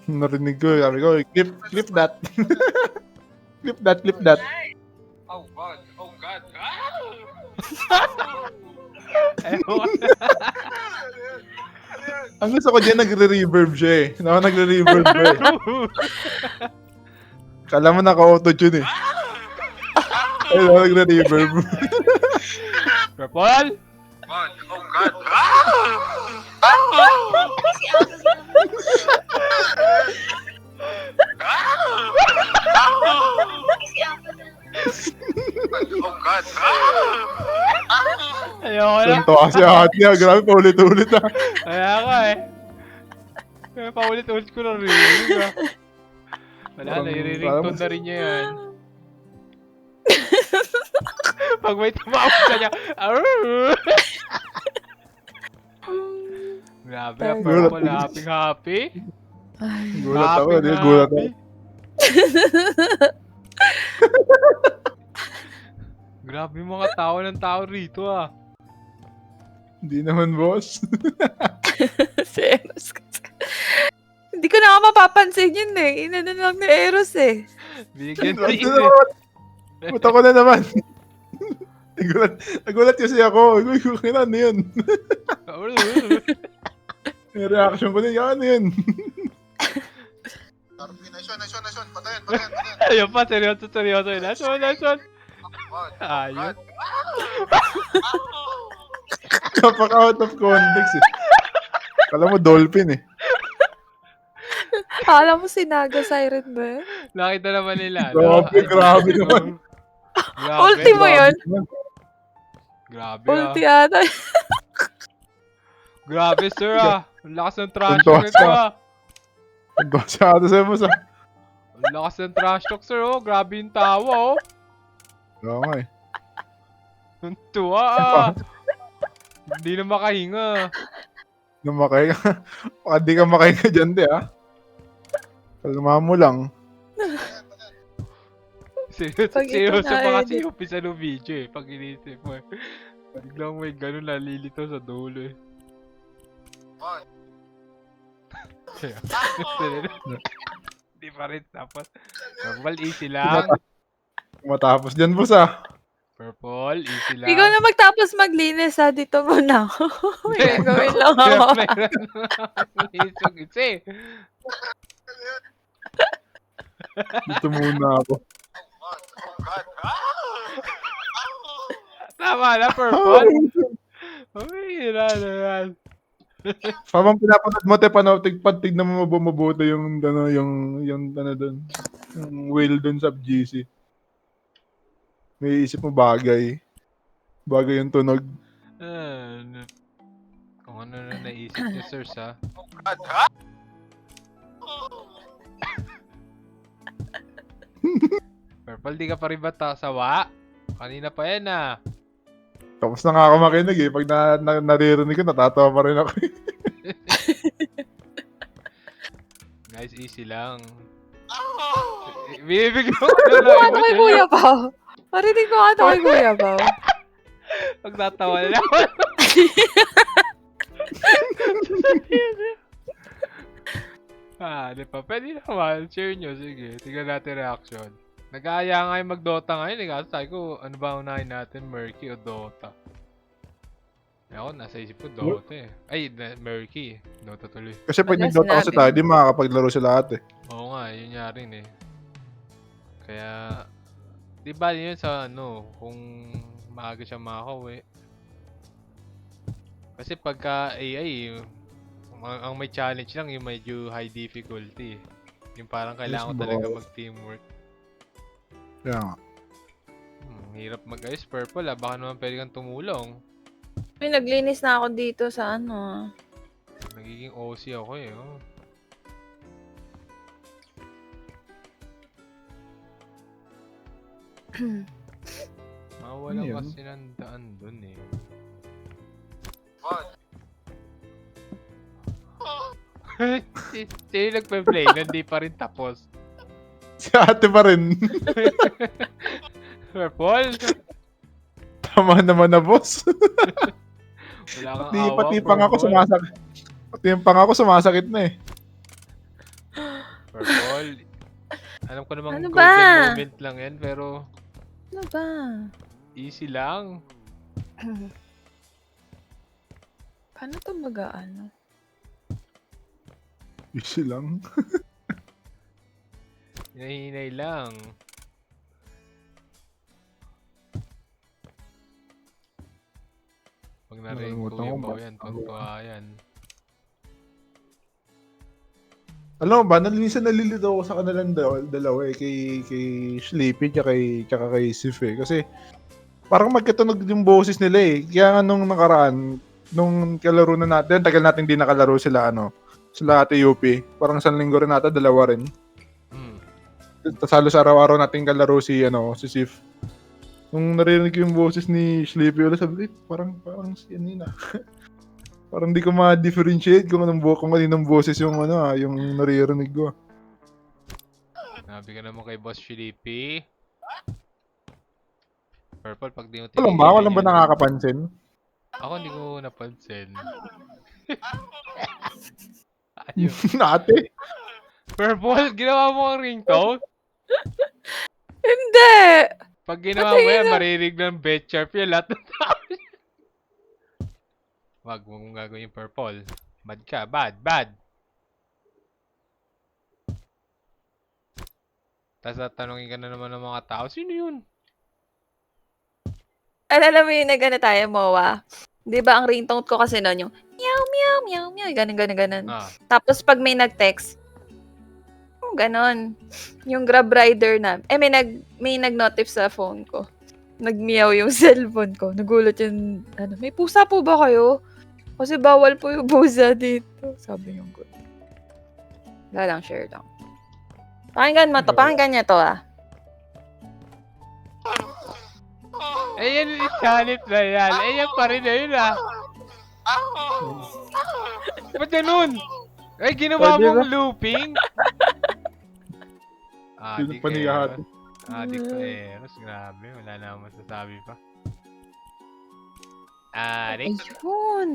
Narinig ko, sabi ko, clip that. clip that. Oh God. Ewan. Ang gusto ko dyan, nagre-reverb siya eh. Nagre-reverb siya eh. Kala mo naka-auto-tune eh. Ayun, nagre-reverb. Purple? Ayoko na. Santo kasi ate niya, grabe paulit-ulit ah. Kaya nga eh. Kaya paulit-ulit ko na rin. Wala, Parang- nai-ringtone na rin niya yan. Pag may tumawag ka niya, "Arr!" Grabe, Gulat. Purple, happy. Ay. Gulat ako, Happy hindi na gulat ako. happy. Grabe yung mga tao ng tao rito ah. Hindi naman boss. Si Eros kasi. Hindi ko na nga mapapansin yun eh. Inano lang ni Eros eh. Bigyan Ano rin naman? Puta ko na naman. nagulat kasi ako. Uy, ano yun? Yung reaction ko din, ano yun? Nice one. Patayan. Ayun pa, seryoso. Nice one. Ayun. Napaka out of context eh. Kala mo dolphin eh. Akala mo sinaga siren ba? Nakita naman nila. Grabe naman. Grabe. Ulti mo yun? Grabe Ulti ata. Grabe sir ah. Ang lakas ng trash Tuntua talk nito ah. Ang basa ata sa'yo mo sa... Ang lakas ng trash talk sir oh. Grabe yung tawa oh. Oo nga eh. Ang tuwa ah. Hindi na makahinga. Nung makahinga. Baka di ka makahinga dyan di ah. Kalma mo lang. Seryoso Pag ito pa na kasi edit. yung umpisa ng video eh. Pag inisip mo eh. Biglang may ganun nalilito sa dulo eh. Hindi pa rin tapos. Purple, easy lang. Matapos dyan boss ah. Purple, easy lang. Ikaw na magtapos maglinis ha. Dito muna ako. May gagawin lang ako. Meron isog isa eh. Dito muna ako. Tama na, Purple. Uy, yan. Habang pinapanood mo, te, tignan mo mabuti yung ano doon. Yung whale doon sa GC. May isip mo bagay. Bagay yung tunog. Kung ano na naisip niya, sir, sa... Purple, di ka pa rin ba sawa? Kanina pa yan ah. Tapos na nga ako makinig eh. Pag naririnig ko, natatawa pa rin ako. Guys, easy lang. Binibigyan ko na Ano lang. ano kay Kuya Pao? Parinig ko ano kay Kuya Pao. Pagtatawa na ako. Di pa. Pwede naman. Share nyo. Sige. Tignan natin reaction. Nag-aaya nga yung mag-Dota ngayon. Kasi sabi ko, ano ba unahin natin? Murky o Dota? Ako, nasa isip ko Dota eh. Ay, Murky. Dota tuloy. Kasi pag Wala, nag-Dota kasi sinabi tayo, mo. di makakapaglaro sa lahat eh. Oo nga, yun nga rin eh. Kaya, di ba yun sa ano, kung maaga siya makakauwi. Kasi pagka AI, ang may challenge lang yung medyo high difficulty. Yung parang kailangan ko Yes, talaga bro. mag-teamwork. Kaya nga. Hirap mag-ayos, Purple ah. Baka naman pwede kang tumulong. May naglinis na ako dito sa ano. Nagiging OC ako eh. Oh. Mawala Ano yun? kasi ng daan dun eh. Sino nagpe-play? Nandi pa rin tapos. Si ate pa rin. Purple? Tama naman na, boss. Wala kang Pati, awa, pati pang ako Purple. sumasakit. Pati yung pang ako sumasakit na eh. Purple. Alam ko namang Ano golden ba? moment lang yan, pero Ano ba? easy lang. Paano to mag-ano? Easy lang. Hinahinay lang. Pag narinig ko Nakalimutan yung ko baw ba? yan, tuntua yan. Alam mo ba, nalilito ako sa kanilang dalawa eh. Kay Sleepy tsaka kay Sif eh. Kasi parang magkatunog yung boses nila eh. Kaya nga nung nakaraan, nung kalaro na natin, tagal natin di nakalaro sila sila ate UP. Parang isang linggo rin nata, dalawa rin. Hmm. Tapos halos araw-araw natin kalaro si Sif. Nung narinig ko yung boses ni Sleepy ulit, sabi ko, parang si Anina. Parang di ko ma-differentiate kung kaninong boses yung yung naririnig ko. Sabi ka naman kay Boss Felipe. Purple, pag di mo Walang ba? Walang ba yan, nakakapansin? Ako hindi ko napansin. Ayun. Ate? Purple, ginawa mo ang ringtone? Hindi! Pag ginawa Pati mo yan, na- maririg ng bet sharp yan. Lahat ng tao. Wag mong gagawin yung purple. Bad ka. Bad. Tapos tatanungin ka na naman ng mga tao, sino yun? Alam mo yung nag-ano tayo, Moa? Di ba ang ringtone ko kasi noon yung meow, meow, meow, meow, ganun. Ah, Tapos pag may nag-text, ganon. Yung Grab rider na, may nag-notif sa phone ko. Nag-meow yung cellphone ko. Nagulat yung, may pusa po ba kayo? Kasi bawal po yung pusa dito. Sabi yung good. Wala lang, share lang. Pakinggan mo to, pakinggan niya to ah. eh yan yung chanit na yan. Eh yan pa rin na yun ah. Ba't ganun? Eh ginawa Pwede mong looping? Sino pa niya hati? Adik ko Eros. Grabe, wala na akong masasabi pa. Adik. Ayun.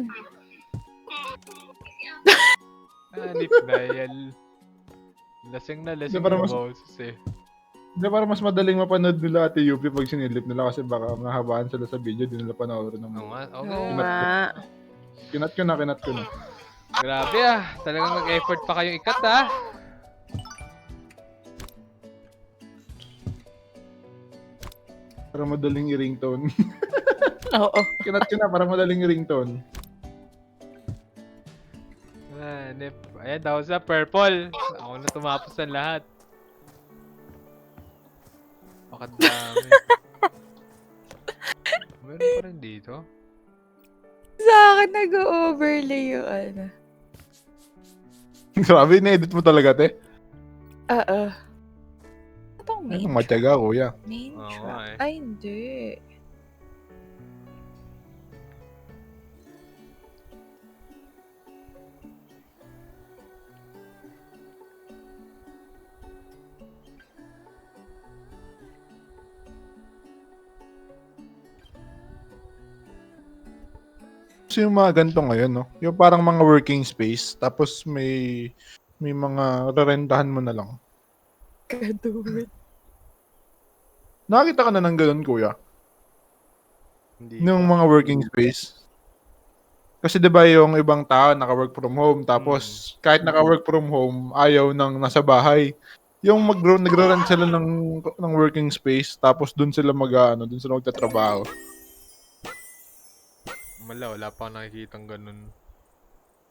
Adik na yan. Lasing na lasing Di, parang yung mas- boses eh. Hindi, parang mas madaling mapanood nila ate UP pag sinilip nila kasi baka mahabaan sila sa video, di nila panoorin ng Oo nga, Oo okay. nga. Kinat ko na. Grabe ah. Talagang nag-effort pa kayong ikat ah. Para madaling i-ringtone. Oo. Kinat ko na, para madaling i-ringtone. Ayan daw sa purple. Ako na tumapos ng lahat. Pakadami. Meron pa rin dito. Sa akin nag-overlay yung ano. Grabe, na-edit mo talaga, te. Oo. Ano bang main Anong trap? matyaga, kuya? Main Oo trap? nga eh. Ay, hindi. So yung mga ganito ngayon, no? Yung parang mga working space, tapos may mga rerentahan mo na lang. Kaduwit. Nakakita ka na ng ganun, kuya? Hindi Yung pa. mga working space. Kasi 'di ba yung ibang tao naka-work from home tapos kahit naka-work from home ayaw ng nasa bahay. Yung nagre-rent sila ng working space tapos dun sila mag-aano, dun sila magtatrabaho. Wala pa akong nakikitang ganun.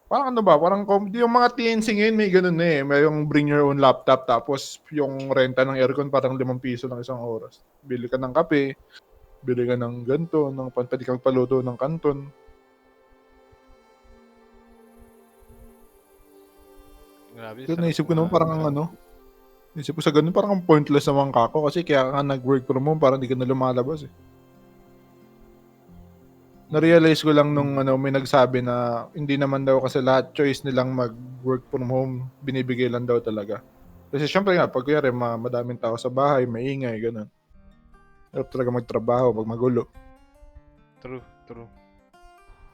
Parang ano ba, parang yung mga TNC ngayon may ganun na eh. May yung bring your own laptop tapos yung renta ng aircon parang 5 piso lang isang oras. Bili ka ng kape, bili ka ng ganito, pwede kang paluto ng kanton. Grabe, So sarap naisip ko nga. naman parang ang ano, naisip ko sa ganun parang ang pointless naman kako kasi kaya ka nag-work from home para hindi ka na lumalabas eh. Na-realize ko lang nung ano, may nagsabi na hindi naman daw kasi lahat choice nilang mag-work from home, binibigay lang daw talaga. Kasi syempre nga, pag kunyari madaming tao sa bahay, maingay, ganun. Hirap talaga magtrabaho pag magulo. True.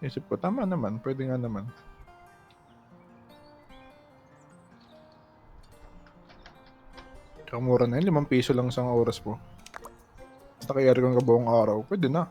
Isip ko, tama naman, pwede nga naman. Tsaka mura na yun, 5 piso lang isang oras po. Basta kay aircon ka buong araw, pwede na.